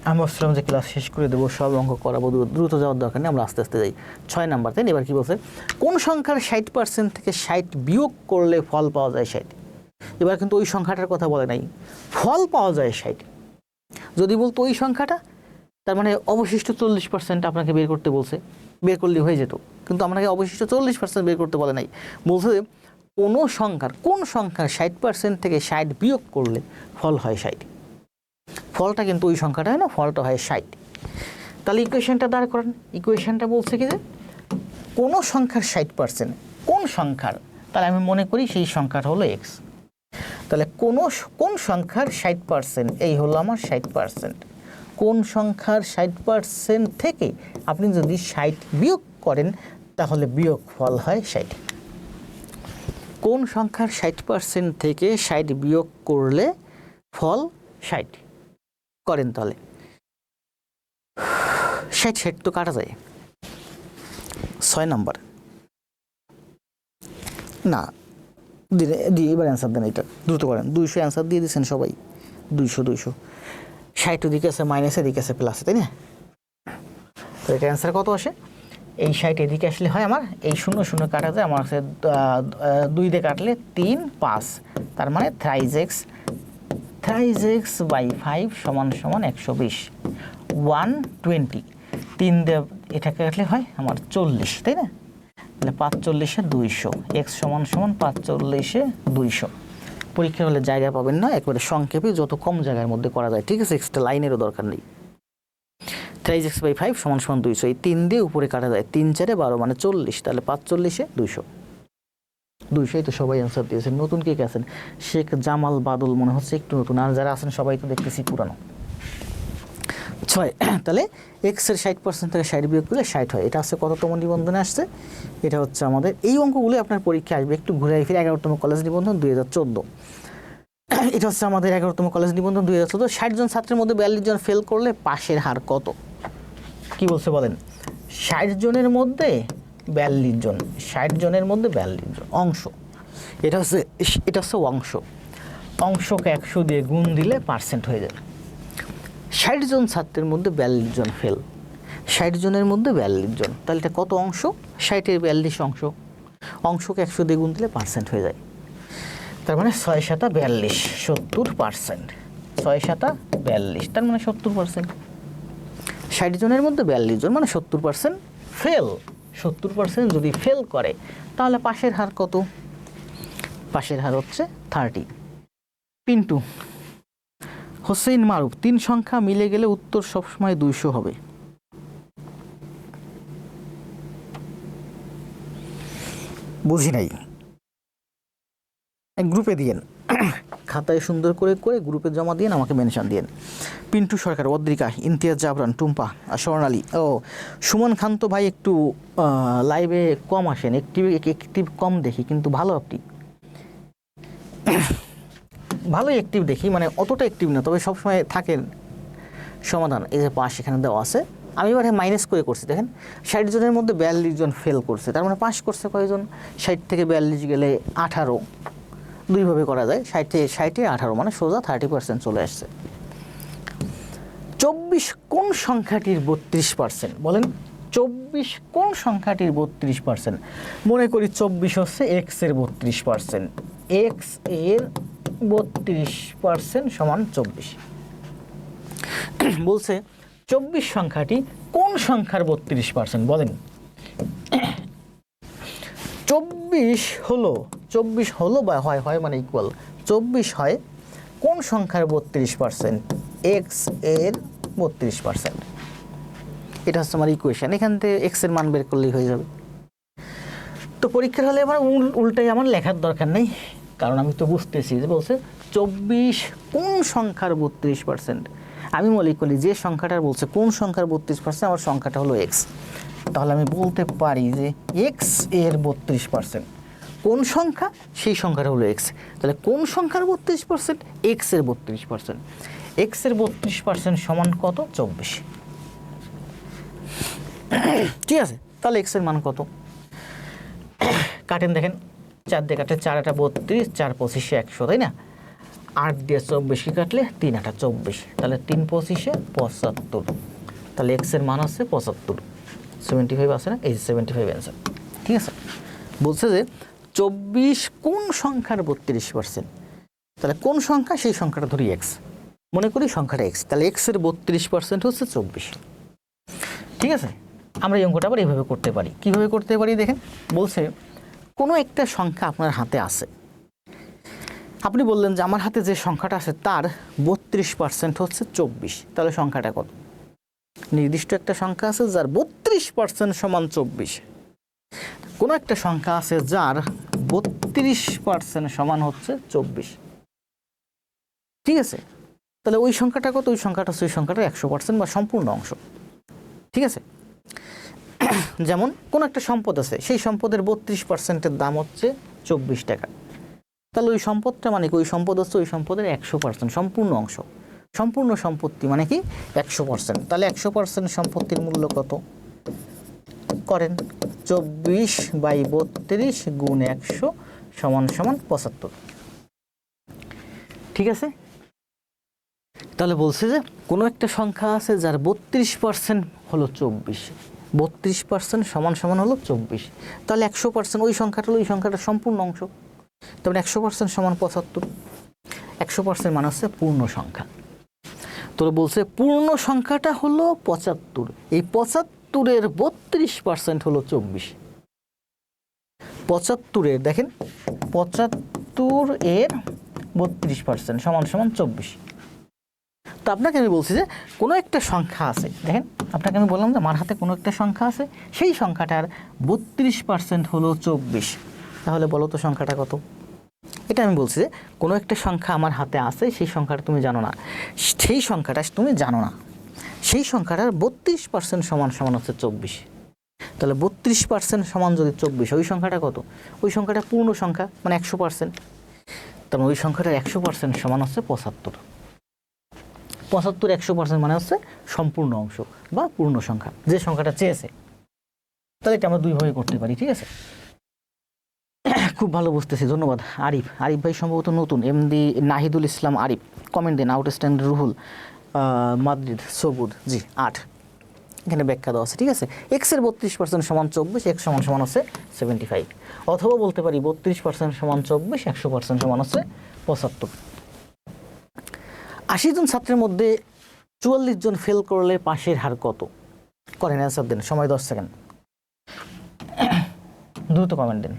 আমি ভাবছিলাম যে ক্লাস শেষ করে দেবো, সব অঙ্ক করাবো, দ্রুত যাওয়ার দরকার নেই, আমরা আস্তে আস্তে যাই। 6 নাম্বার, তাই এবার কী বলছে, কোন সংখ্যার 60% থেকে 60 বিয়োগ করলে ফল পাওয়া যায় 60। এবার কিন্তু ওই সংখ্যাটার কথা বলে নাই, ফল পাওয়া যায় 60। যদি বলতো ওই সংখ্যাটা, তার মানে অবশিষ্ট 40% আপনাকে বের করতে বলছে, বের করলে হয়ে যেত, কিন্তু আপনাকে অবশিষ্ট 40% বের করতে বলে নাই, বলছে কোন সংখ্যার 60% থেকে 60 বিয়োগ করলে ফল হয় 60। ফলটা কিন্তু ওই সংখ্যাটা হয় না, ফলটা হয় 60। তাহলে ইকুয়েশনটা দাঁড় করেন। ইকুয়েশনটা বলছে কি যে কোনো সংখ্যার 60%, কোন সংখ্যার, তাহলে আমি মনে করি সেই সংখ্যাটা হলো এক্স। তাহলে কোন সংখ্যার 60%, এই হলো আমার 60%। কোন সংখ্যার 60% থেকে আপনি যদি 60 বিয়োগ করেন তাহলে বিয়োগ ফল হয় 60। কোন সংখ্যার 60% থেকে 60 বিয়োগ করলে ফল 60 করেন, তাহলে 60 তো কাটা যায়। 6 নাম্বার না, এবার অ্যান্সার দেন, এটা দ্রুত করেন। 200 অ্যান্সার দিয়ে দিচ্ছেন সবাই, 200 60 ওদিকে আছে মাইনাস, এদিকে আছে প্লাসে, তাই না? তো এটা অ্যান্সার কত আসে, এই 60 এদিকে আসলে হয় আমার, এই 0 0 কাটা যায়, আমার কাছে 2 দিয়ে কাটলে 3 5, তার মানে থ্রাইজ এক্স বাই 5 সমান 120, 120, 3 দিয়ে এটা কাটলে হয় আমার 40, তাই না? তাহলে 5 40 200, এক্স সমান 5 40 200। পরীক্ষা হলে জায়গা পাবেন না, একবারে সংক্ষেপে যত কম জায়গার মধ্যে করা যায়, ঠিক আছে? এক্সট্রা লাইনেরও দরকার নেই। থ্রাইজ এক্স বাই 5 সমান 200, এই 3 দিয়ে উপরে কাটা যায়, 3 4 12 মানে 40, তাহলে 5 40 200। তো সবাই অ্যান্সার দিয়েছেন। নতুন কে কে আছেন? শেখ জামাল বাদল মনে হচ্ছে একটু নতুন, আর যারা আছেন সবাই তো দেখতেছি পুরানো। 6, তাহলে এক্সের 60% থেকে 60 বিয়োগ করলে 60 হয়। এটা হচ্ছে কততম নিবন্ধনে আসছে? এটা হচ্ছে আমাদের এই অঙ্কগুলো আপনার পরীক্ষা আসবে, একটু ঘুরে ফিরে 11তম কলেজ নিবন্ধন 2014। এটা হচ্ছে আমাদের 11তম কলেজ নিবন্ধন 2014। 60 জন ছাত্রের মধ্যে 42 জন ফেল করলে পাশের হার কত? কি বলছে বলেন? 60 জনের মধ্যে 42 জন, 60 জনের মধ্যে 42 জন অংশ, এটা হচ্ছে অংশকে 100 দিয়ে গুণ দিলে পার্সেন্ট হয়ে যাবে। 60 জন ছাত্রের মধ্যে 42 জন ফেল, 60 জনের মধ্যে 42 জন, তাহলে এটা কত অংশ? 60-এর 42 অংশ, অংশকে 100 দিয়ে গুণ দিলে পার্সেন্ট হয়ে যায়। তার মানে 6 7 42, 70%। 6 7 42, তার মানে 70%। 60 জনের মধ্যে 42 জন মানে 70% ফেল। 70% যদি ফেল করে তাহলে পাশের হার কত? পাশের হার হচ্ছে 30। পিন্টু হোসেন মারুফ, 3 সংখ্যা মিলে গেলে উত্তর সবসময় 200 হবে। বুঝি নাই, গ্রুপে দিয়েন, খাতায় সুন্দর করে গ্রুপে জমা দিয়ে আমাকে মেনশন দিয়েন। পিন্টু সরকার, অদ্রিকা, ইমতিয়াজ জাবরান, টুম্পা, স্বর্ণালী, ও সুমন খান তো ভাই একটু লাইভে কম আসেন, একটিভ কম দেখি, কিন্তু ভালো অ্যাক্টিভ দেখি, মানে অতটা অ্যাক্টিভ না, তবে সবসময় থাকেন সমাধান। এই যে পাস এখানে দেওয়া আছে, আমি এবারে মাইনাস করে করছি, দেখেন 60 জনের মধ্যে 42 জন ফেল করছে, তার মানে পাস করছে কয়জন? 60 থেকে 42 গেলে 18, দুইভাবে করা যায়, 60-এ 18 মানে সোজা 30% চলে আসছে। 24 কোন সংখ্যাটির 32%? বলেন 24 কোন সংখ্যাটির 32%? মনে করি 24 হচ্ছে এক্স এর 32%, এক্স এর 32% সমান 24। বলছে 24 সংখ্যাটি কোন সংখ্যার 32%? বলেন 24 হলো বা হয় মানে ইকুয়াল 24 হয় কোন সংখ্যার 32%? এক্স এর 32%। এটা হচ্ছে আমার ইকুয়েশন, এখান থেকে এক্স এর মান বের করলেই হয়ে যাবে। তো পরীক্ষার হলে আমার উল্টাই আমার লেখার দরকার নেই, কারণ আমি তো বুঝতেছি যে বলছে 24 কোন সংখ্যার 32%। আমি মনে করি যে সংখ্যাটা বলছে কোন সংখ্যার 32% আমার সংখ্যাটা হলো এক্স, তাহলে আমি বলতে পারি যে এক্স এর 32%। কোন সংখ্যা? সেই সংখ্যাটা হলো এক্স। তাহলে কোন সংখ্যার 32%? এক্স এর 32%। এক্স এর 32% সমান কত? 24। ঠিক আছে, তাহলে এক্স এর মান কত? কাটেন, দেখেন 4 দিয়ে কাটলে 4 আটা 32, 4 25 100, তাই না? 8 দিয়ে 24 কাটলে 3 আটা 24, তাহলে 3 25 75। তাহলে এক্স এর মান হচ্ছে 75। 75 আছে না? এই 75 অ্যান্সার। ঠিক আছে, বলছে যে 24 কোন সংখ্যার 32%? তাহলে কোন সংখ্যা? সেই সংখ্যাটা ধরি এক্স, মনে করি সংখ্যাটা এক্স, তাহলে এক্স এর 32% হচ্ছে 24। ঠিক আছে, আমরা এই অঙ্কটা আবার এইভাবে করতে পারি। কিভাবে করতে পারি দেখেন, বলছে কোনো একটা সংখ্যা আপনার হাতে আছে, আপনি বললেন যে আমার হাতে যে সংখ্যাটা আছে তার 32% হচ্ছে 24, তাহলে সংখ্যাটা কত? নির্দিষ্ট একটা সংখ্যা আছে যার 32% সমান 24। কোনো একটা সংখ্যা আছে যার 32% সমান হচ্ছে 24। ঠিক আছে, তাহলে ওই সংখ্যাটা কত? ওই সংখ্যাটা হচ্ছে ওই সংখ্যাটার 100% বা সম্পূর্ণ অংশ। ঠিক আছে, যেমন কোনো একটা সম্পদ আছে, সেই সম্পদের 32%-এর দাম হচ্ছে 24 টাকা, তাহলে ওই সম্পদটা মানে কি? ওই সম্পদ হচ্ছে ওই সম্পদের 100% সম্পূর্ণ অংশ। সম্পূর্ণ সম্পত্তি মানে কি? 100%। তাহলে 100% সম্পত্তির মূল্য কত? করেন 24/32 গুণ 100 সমান সমান 75। ঠিক আছে, তাহলে বলছে যে কোনো একটা সংখ্যা আছে যার 32% হলো 24, 32% সমান সমান হলো 24, তাহলে 100% ওই সংখ্যাটা হলো ওই সংখ্যাটার সম্পূর্ণ অংশ, তখন 100% সমান 75। 100% মানে হচ্ছে পূর্ণ সংখ্যা। তো বলছে পূর্ণ সংখ্যাটা হলো 75, এই 75-এর 32% হলো 24। 75-এর দেখেন 75-এর 32% সমান সমান 24। তো আপনাকে আমি বলছি যে কোনো একটা সংখ্যা আছে, দেখেন আপনাকে আমি বললাম যে আমার হাতে কোনো একটা সংখ্যা আছে, সেই সংখ্যাটার 32% হলো 24, তাহলে বলো তো সংখ্যাটা কত? এটা আমি বলছি যে কোনো একটা সংখ্যা আমার হাতে আছে, সেই সংখ্যাটা তুমি জানো না, সেই সংখ্যাটা তুমি জানো না, সেই সংখ্যাটার 32% সমান সমান হচ্ছে 24। তাহলে 32% সমান যদি 24, ওই সংখ্যাটা কত? ওই সংখ্যাটা পূর্ণ সংখ্যা মানে 100%, তাহলে ওই সংখ্যাটার 100% সমান হচ্ছে 75। 75 100% মানে হচ্ছে সম্পূর্ণ অংশ বা পূর্ণ সংখ্যা, যে সংখ্যাটা চেয়েছে। তাহলে এটা আমরা দুইভাবে করতে পারি। ঠিক আছে, খুব ভালো বুঝতেছি, ধন্যবাদ। আরিফ ভাই সম্ভবত নতুন, এমডি নাহিদুল ইসলাম আরিফ, কমেন্ট দেন। আউটস্ট্যান্ড রুহুল মাদ্রিদ সবুদ, জি 8, এখানে ব্যাখ্যা দেওয়া আছে। ঠিক আছে, এক্স এর 32% সমান 24, এক্স সমান সমান হচ্ছে 75, অথবা বলতে পারি 32% সমান 24, 100% সমান হচ্ছে 75। 80 জন ছাত্রের মধ্যে 44 জন ফেল করলে পাশের হার কত? করেন, অ্যান্সার দেন, সময় 10 সেকেন্ড, দ্রুত কমেন্ট দেন,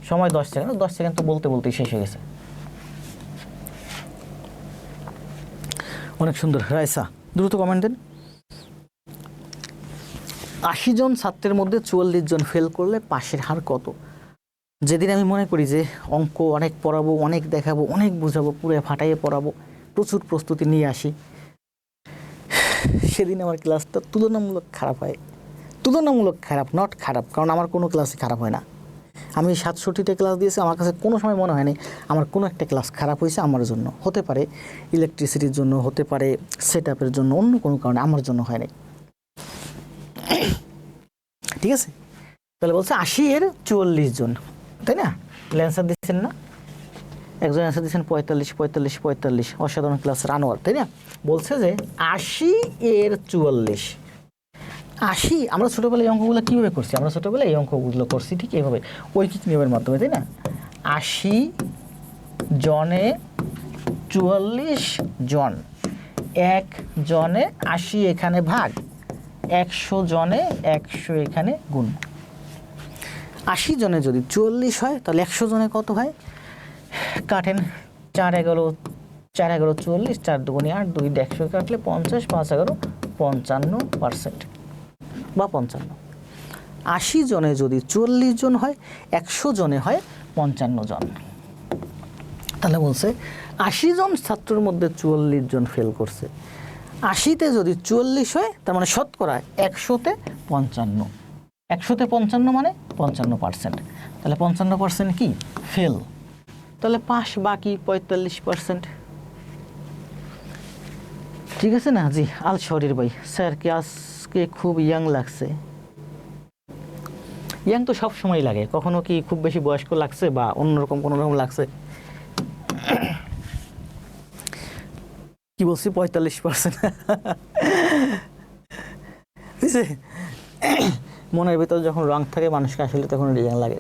সময় 10 সেকেন্ড। 10 সেকেন্ড তো বলতে বলতেই শেষ হয়ে গেছে। অনেক সুন্দর রাইসা, দ্রুত কমেন্ট দেন। 80 জন ছাত্রের মধ্যে 44 জন ফেল করলে পাশের হার কত? যেদিন আমি মনে করি যে অঙ্ক অনেক পড়াবো, অনেক দেখাবো, অনেক বোঝাবো, পুরো ফাটাইয়ে পড়াবো, প্রচুর প্রস্তুতি নিয়ে আসি, সেদিন আমার ক্লাসটা তুলনামূলক খারাপ হয়। তুলনামূলক খারাপ, নট খারাপ, কারণ আমার কোনো ক্লাসই খারাপ হয় না। আমি 67টা ক্লাস দিয়েছি, আমার কাছে কোনো সময় মনে হয়নি আমার কোনো একটা ক্লাস খারাপ হয়েছে আমার জন্য। হতে পারে ইলেকট্রিসিটির জন্য, হতে পারে সেট আপের জন্য, অন্য কোনো কারণে, আমার জন্য হয় নাই। ঠিক আছে, তাহলে বলছে 80 এর 44 জন, তাই না? অ্যান্সার দিচ্ছেন না? একজন অ্যান্সার দিচ্ছেন 45, অসাধারণ ক্লাস রানোয়ার, তাই না? বলছে যে 80 এর 44। 80 আমরা ছোটোবেলায় এই অঙ্কগুলো কীভাবে করছি? আমরা ছোটোবেলায় এই অঙ্কগুলো করছি ঠিক এইভাবে, ঐকিক নিয়মের মাধ্যমে, তাই না? 80 জনে 44 জন, 1 জনে 80 এখানে ভাগ, 100 জনে 100 এখানে গুণ। 80 জনে যদি 44 হয় তাহলে 100 জনে কত হয়? কাটেন, 4 11 40, 4 দুগুণে 8, 2 দিয়ে 100 কাটলে 50, 5 11 55% বা 55। 80 জনে যদি 44 জন হয়, 100 জনে হয় 55 জন। তাহলে বলছে 80 জন ছাত্রের মধ্যে 44 জন ফেল করছে। 80-তে যদি 44 হয় তার মানে শতকরা 100-তে 55। 100-তে 55 মানে 55%। তাহলে 55% কি ফেল। তাহলে পাস বাকি 45%। ঠিক আছে না? জি আল শরীর ভাই, স্যারকে আজকে খুব ইয়াং লাগছে। ইয়াং তো সব সময় লাগে, কখনো কি খুব বেশি বয়স্ক লাগছে বা অন্যরকম কোনো রকম লাগছে? কি বলছি 45%। বুঝছে, মনের ভিতর যখন রং থাকে মানুষকে আসলে তখন ইয়াং লাগে।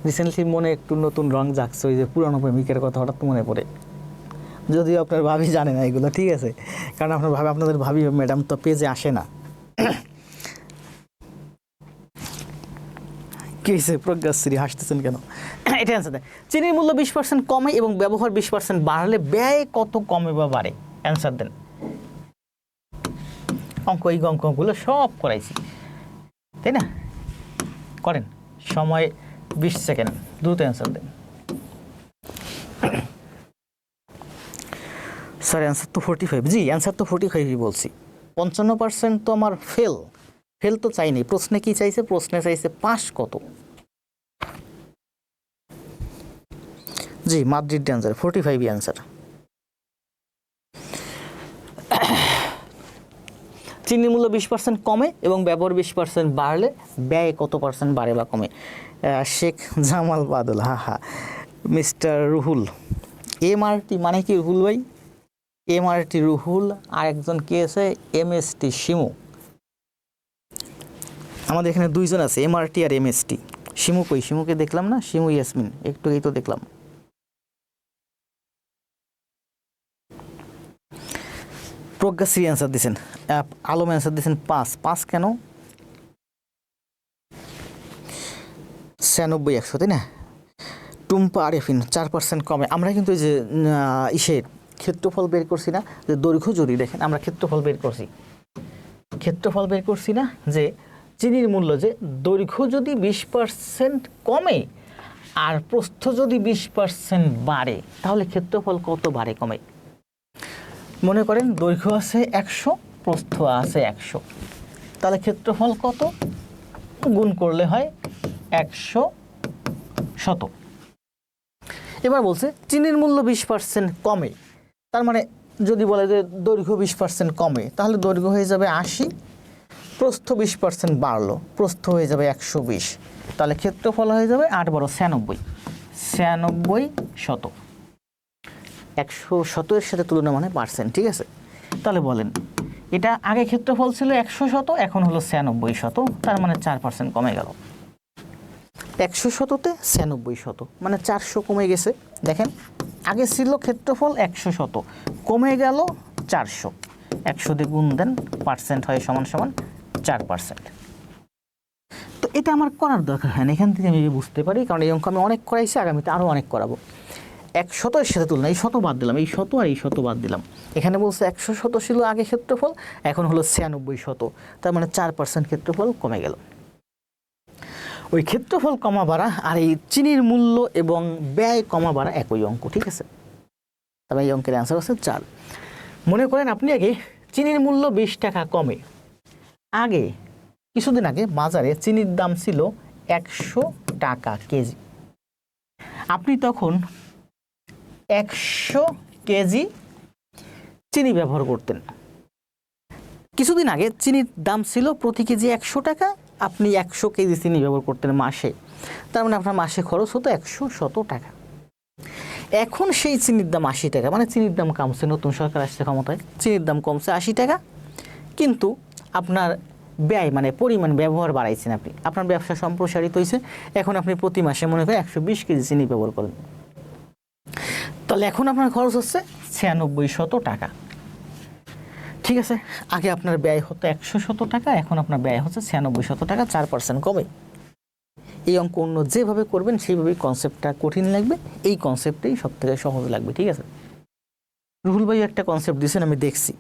রিসেন্টলি মনে একটু নতুন রং জাগছে, ওই যে পুরানো প্রেমিকের কথা হঠাৎ মনে পড়ে। যদিও আপনার ভাবি জানে না এগুলো, ঠিক আছে, কারণ আপনাদের ভাবি ম্যাডাম তো পেজে আসে না। কি হয়েছে প্রজ্ঞাশ্রী, হাসতেছেন কেন? এটা অ্যান্সার দেয়। চিনির মূল্য 20% কমে এবং ব্যবহার 20% বাড়লে ব্যয় কত কমে বা বাড়ে? অ্যান্সার দেন। এই অঙ্কগুলো সব করাইছি, তাই না? করেন, সময় 20 সেকেন্ড, দ্রুত অ্যান্সার দেন। স্যার অ্যান্সার তো 45। জি অ্যান্সার তো 45ই বলছি। 55% তো আমার ফেল তো চাইনি। প্রশ্নে কি চাইছে? প্রশ্নে চাইছে পাস কত। জি মাদ্রিদ অ্যান্সার 45 অ্যান্সার। চিনির মূল্য 20% কমে এবং ব্যবহার 20% বাড়লে ব্যয় কত পার্সেন্ট বাড়ে বা কমে? শেখ জামাল বাদল, হা। মিস্টার রুহুল, MRT মানে কি রুহুল ভাই? MRT রুহুল, আর একজন কে আছে MST শিমু। আমাদের এখানে দুইজন আছে, MRT আর MST। শিমু কই? শিমুকে দেখলাম না। শিমু ইয়াসমিন একটু এই তো দেখলাম। প্রজ্ঞাশ্রী অ্যান্সার দিয়েছেন, আলম অ্যান্সার দিয়েছেন 5 কেন? 96 100, তাই না? টুম্পা আরেফিন 4% কমে। আমরা কিন্তু এই যে ইসের ক্ষেত্রফল বের করছি না, যে দৈর্ঘ্য যদি দেখেন, আমরা ক্ষেত্রফল বের করছি না, যে চিনির মূল্য যে দৈর্ঘ্য যদি 20% কমে আর প্রস্থ যদি 20% বাড়ে, তাহলে ক্ষেত্রফল কত বাড়ে কমে? মনে করেন দৈর্ঘ্য আছে 100, প্রস্থ আছে 100, তাহলে ক্ষেত্রফল কত? গুণ করলে হয় 100 শত। এবার বলছে চিনির মূল্য 20% কমে, তার মানে যদি বলে যে দৈর্ঘ্য 20% কমে, তাহলে দৈর্ঘ্য হয়ে যাবে 80, প্রস্থ 20% বাড়লো, প্রস্থ হয়ে যাবে 120, তাহলে ক্ষেত্রফল হয়ে যাবে 8 × 96 শত। 100 শতের সাথে তুলনা মানে পার্সেন্ট, ঠিক আছে? তাহলে বলেন, এটা আগে ক্ষেত্রফল ছিল 100 শত, এখন হলো 96 শত, তার মানে 4% কমে গেল। 100 শততে 96 শত মানে 400 কমে গেছে। দেখেন, আগে ছিল ক্ষেত্রফল 100 শত, কমে গেল 400, 100 দিয়ে গুণ দেন, পার্সেন্ট হয় সমান 4%। তো এটা আমার করার দরকার হয় না, এখান থেকে আমি বুঝতে পারি, কারণ এই অঙ্ক আমি অনেক করাইছি, আগামীতে আরও অনেক করাবো। 100 এর সাথে তুলনা, এই শত বাদ দিলাম, এই শত আর এই শত বাদ দিলাম। এখানে বলছে 100 শত ছিল আগে ক্ষেত্রফল, এখন হলো 96 শত, তার মানে 4% ক্ষেত্রফল কমে গেল। ওই ক্ষেত্রফল কমা বাড়া আর এই চিনির মূল্য এবং ব্যয় কমা বাড়া একই অঙ্ক, ঠিক আছে? তবে এই অঙ্কের অ্যান্সার হচ্ছে 4। মনে করেন আপনি আগে চিনির মূল্য 20 টাকা কমে, আগে কিছুদিন আগে বাজারে চিনির দাম ছিল 100 টাকা কেজি, আপনি তখন 100 কেজি চিনি ব্যবহার করতেন। কিছুদিন আগে চিনির দাম ছিল প্রতি কেজি 100 টাকা, আপনি 100 কেজি চিনি ব্যবহার করতেন মাসে, তার মানে আপনার মাসে খরচ হতো 100 টাকা। এখন সেই চিনির দাম 80 টাকা, মানে চিনির দাম কমছে, নতুন সরকার আসছে ক্ষমতায়, চিনির দাম কমছে 80 টাকা, কিন্তু আপনার ব্যয় মানে পরিমাণ ব্যবহার বাড়াইছেন আপনি, আপনার ব্যবসা সম্প্রসারিত হয়েছে, এখন আপনি প্রতি মাসে মনে করেন 120 কেজি চিনি ব্যবহার করেন, তাহলে এখন আপনার খরচ হচ্ছে 96 টাকা, ঠিক আছে? আগে আপনার ব্যয় হতো 100 টাকা, এখন আপনার ব্যয় হচ্ছে 96 টাকা, 4% কমে। এই অঙ্ক অন্য যেভাবে করবেন সেইভাবেই কনসেপ্টটা কঠিন লাগবে, এই কনসেপ্টেই সব থেকে সহজ লাগবে, ঠিক আছে? রুহুল ভাই একটা কনসেপ্ট দিয়েছেন আমি দেখছি,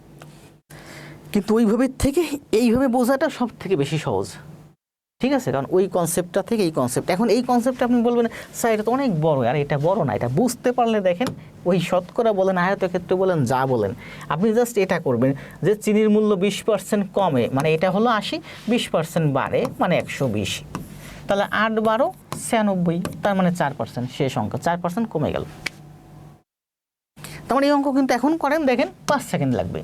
কিন্তু ওইভাবে থেকে এইভাবে বোঝাটা সব থেকে বেশি সহজ। ঠিক আছে, কারণ ওই কনসেপ্টটা থেকে এই কনসেপ্ট, এখন এই কনসেপ্টটা আপনি বলবেন স্যার এটা তো অনেক বড়, আর এটা বড় না, এটা বুঝতে পারলে দেখেন ওই শতকরা বলেন আয়তক্ষেত্র বলেন যা বলেন, আপনি জাস্ট এটা করবেন যে চিনির মূল্য 20% কমে, মানে এটা হলো 80, 20% বাড়ে মানে 120, তাহলে 8 12 96, তার মানে 4%, শেষ অঙ্ক 4% কমে গেল। তার মানে এই অঙ্ক কিন্তু এখন করেন দেখেন 5 সেকেন্ড লাগবে।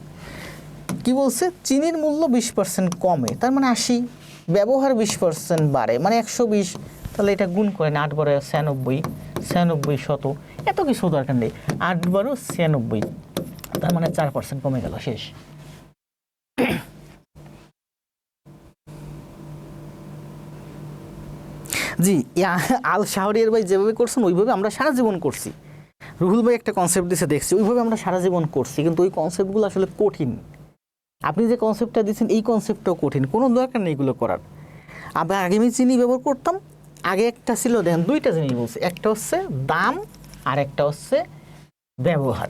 কি বলছে, চিনির মূল্য 20% কমে তার মানে 80, ব্যবহার 20% বাড়ে মানে 120, তাহলে এটা গুণ করেন 8 12 96, 96 শত, এত কিছু দরকার নেই, 8 12 96, তার মানে 4% কমে গেল, শেষ। জি, আল শাহরিয়ার ভাই যেভাবে করছেন ওইভাবে আমরা সারা জীবন করছি। রুহুল ভাই একটা কনসেপ্ট দিয়েছে দেখছি, ওইভাবে আমরা সারা জীবন করছি, কিন্তু ওই কনসেপ্টগুলো আসলে কঠিন। আপনি যে কনসেপ্টটা দিচ্ছেন এই কনসেপ্টটাও কঠিন, কোনো দরকার নেই এগুলো করার। আবার আগে আমি চিনি ব্যবহার করতাম, আগে একটা ছিল দেখেন দুইটা জিনিস বলছি, একটা হচ্ছে দাম আর একটা হচ্ছে ব্যবহার।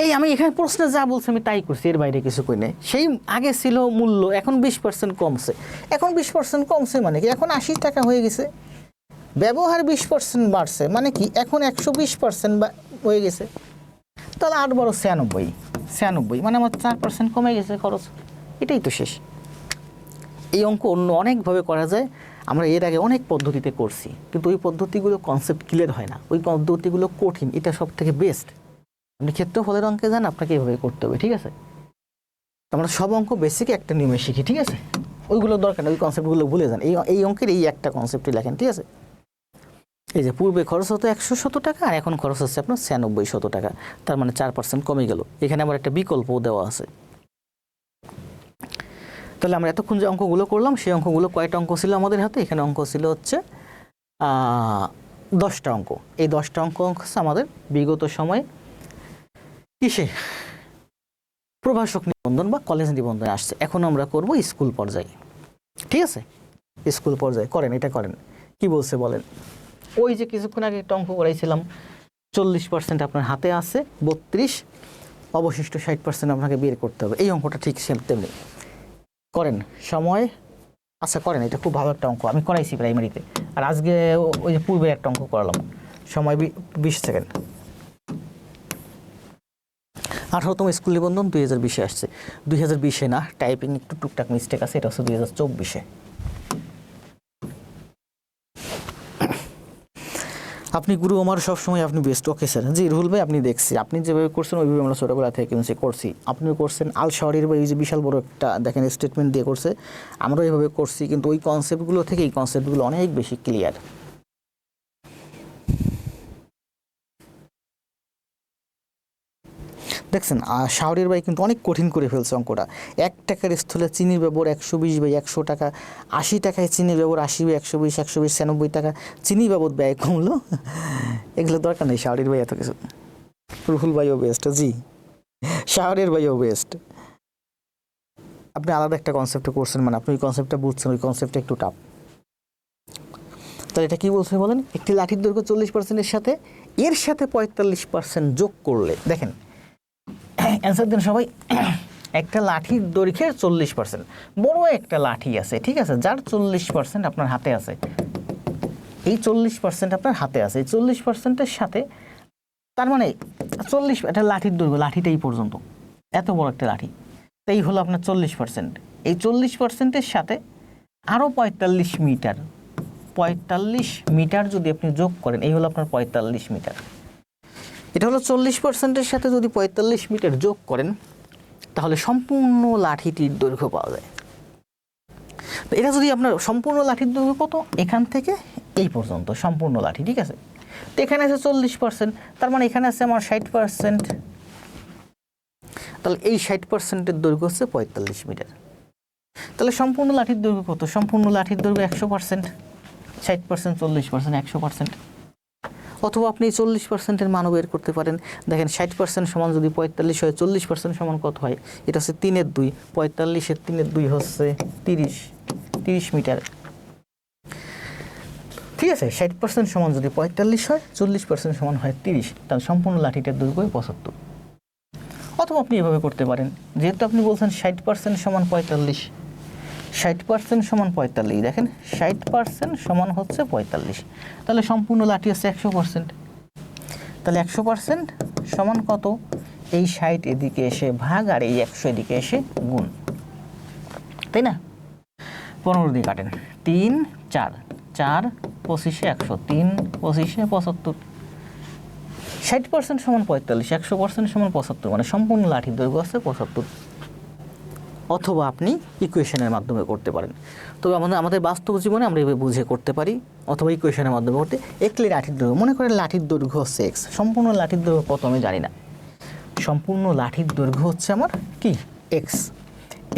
এই আমি এখানে প্রশ্নে যা বলছি আমি তাই করছি, এর বাইরে কিছু কই নাই। সেই আগে ছিল মূল্য, এখন 20% কমছে, এখন 20% কমছে মানে কি এখন 80 টাকা হয়ে গেছে। ব্যবহার 20% বাড়ছে মানে কি এখন 120% হয়ে গেছে, তাহলে 8 12 96, 96 মানে আমার 4% কমে গেছে খরচ, এটাই তো শেষ। এই অঙ্ক অন্য অনেকভাবে করা যায়, আমরা এর আগে অনেক পদ্ধতিতে করছি, কিন্তু ওই পদ্ধতিগুলো কনসেপ্ট ক্লিয়ার হয় না, ওই পদ্ধতিগুলো কঠিন, এটা সব থেকে বেস্ট। আপনি ক্ষেত্রফলের অঙ্কে যান, আপনাকে এইভাবে করতে হবে, ঠিক আছে। আমরা সব অঙ্ক বেসিক একটা নিয়মে শিখি, ঠিক আছে, ওইগুলো দরকার নেই, ওই কনসেপ্টগুলো ভুলে যান, এই অঙ্কের এই একটা কনসেপ্টই লেখেন, ঠিক আছে। এই যে পূর্বে খরচ হতো 100 টাকা আর এখন খরচ হচ্ছে আপনার 96 টাকা, তার মানে 4% কমে গেল। এখানে আমার একটা বিকল্পও দেওয়া আছে। তাহলে আমরা এতক্ষণ যে অঙ্কগুলো করলাম সেই অঙ্কগুলো কয়টা অঙ্ক ছিল আমাদের হাতে, এখানে অঙ্ক ছিল হচ্ছে 10টা অঙ্ক। এই 10টা অঙ্ক হচ্ছে আমাদের বিগত সময়ে কিসে প্রভাষক নিবন্ধন বা কলেজ নিবন্ধন আসছে, এখন আমরা করব স্কুল পর্যায়ে, ঠিক আছে। স্কুল পর্যায়ে করেন, এটা করেন। কি বলছে বলেন, ওই যে কিছুক্ষণ আগে একটা অঙ্ক করাইছিলাম, 40% আপনার হাতে আছে, 32, অবশিষ্ট 60% আপনাকে বের করতে হবে। এই অঙ্কটা ঠিক সেম তেমনি করেন, সময় আচ্ছা করেন, এটা খুব ভালো একটা অঙ্ক, আমি করাইছি প্রাইমারিতে, আর আজকে ওই যে পূর্বে একটা অঙ্ক করালাম, সময় 20 সেকেন্ড। 18তম স্কুল নিবন্ধন 2020-এ আসছে, 2020-এ না, টাইপিং একটু টুকটাক মিস্টেক আছে, এটা হচ্ছে 2024-এ। আপনি গুরু আমার সবসময় আপনি বেস্ট। ওকে স্যার, জি রুহুল ভাই আপনি দেখছি আপনি যেভাবে করছেন ওইভাবে আমরা ছোটোবেলা থেকে করছি, আপনিও করছেন। আল শাহরিয়ার ভাই এই যে বিশাল বড় একটা দেখেন স্টেটমেন্ট দিয়ে করছে, আমরাও এইভাবে করছি, কিন্তু ওই কনসেপ্টগুলো থেকে এই কনসেপ্টগুলো অনেক বেশি ক্লিয়ার। দেখছেন শাহরিয়ার ভাই কিন্তু অনেক কঠিন করে ফেলছে অঙ্কটা। 1 টাকার স্থলে চিনির ব্যবহার 120/100 টাকা, 80 টাকায় চিনির ব্যবহার 80/120, 120 96 টাকা, চিনি বাবদ ব্যয় কমলো। এগুলো দরকার নেই শাহরিয়ার ভাই এত কিছু। রুহুল ভাইও বেস্ট, জি শাহরিয়ার ভাইও বেস্ট। আপনি আলাদা একটা কনসেপ্টে করছেন, মানে আপনি ওই কনসেপ্টটা বুঝছেন, ওই কনসেপ্টটা একটু টাফ। তাহলে এটা কি বলছে বলেন, একটি লাঠির দৈর্ঘ্য 40%-এর সাথে এর সাথে 45% যোগ করলে, দেখেন অ্যান্সার দেন সবাই। একটা লাঠির দৈর্ঘ্যের 40%, বড় একটা লাঠি আছে, ঠিক আছে, যার 40% আপনার হাতে আছে, এই 40% আপনার হাতে আছে, এই 40%-এর সাথে, তার মানে 40, একটা লাঠির দৈর্ঘ্য, লাঠিটা এই পর্যন্ত, এত বড় একটা লাঠি, তাই হলো আপনার 40%। এই 40%-এর সাথে আরও 45 মিটার, 45 মিটার যদি আপনি যোগ করেন, এই হলো আপনার 45 মিটার। এটা হলো 40%-এর সাথে যদি 45 মিটার যোগ করেন, তাহলে সম্পূর্ণ লাঠিটির দৈর্ঘ্য পাওয়া যায়। তো এটা যদি আপনার সম্পূর্ণ লাঠির দৈর্ঘ্য কত, এখান থেকে এই পর্যন্ত সম্পূর্ণ লাঠি, ঠিক আছে। তো এখানে আছে 40%, তার মানে এখানে আছে আমার 60%, তাহলে এই 60%-এর দৈর্ঘ্য হচ্ছে 45 মিটার। তাহলে সম্পূর্ণ লাঠির দৈর্ঘ্য কত, সম্পূর্ণ লাঠির দৈর্ঘ্য 100%, 60%, 40%, 100%। অথবা আপনি 40%-এর মানও বের করতে পারেন। দেখেন 60% সমান যদি 45 হয়, 40% সমান কত হয়, এটা হচ্ছে 3/2, 45-এর 3/2 হচ্ছে 30 মিটার, ঠিক আছে। 60% সমান যদি 45 হয়, 40% সমান হয় 30, তাহলে সম্পূর্ণ লাঠিটার দৈর্ঘ্য 75। অথবা আপনি এভাবে করতে পারেন, যেহেতু আপনি বলছেন 60% সমান 45, 60% সমান 45, দেখেন 60% সমান হচ্ছে 45, তাহলে সম্পূর্ণ লাঠি হচ্ছে 100%। তাহলে 100% সমান কত? এই 60 এদিকে এসে ভাগ আর এই 100 এদিকে এসে গুণ, তাই না? 15 দিয়ে কাটেন, 3 4 4 25 100, 3 25 75। 60% সমান 45, 100% সমান 75, মানে সম্পূর্ণ লাঠির দৈর্ঘ্য আছে 75। অথবা আপনি ইকুয়েশনের মাধ্যমে করতে পারেন, তবে আমাদের বাস্তব জীবনে আমরা এভাবে বুঝে করতে পারি, অথবা ইকুয়েশনের মাধ্যমে করতে। একটি লাঠির দৈর্ঘ্য, মনে করেন লাঠির দৈর্ঘ্য হচ্ছে এক্স, সম্পূর্ণ লাঠির দৈর্ঘ্য কত আমি জানি না, সম্পূর্ণ লাঠির দৈর্ঘ্য হচ্ছে আমার কি এক্স,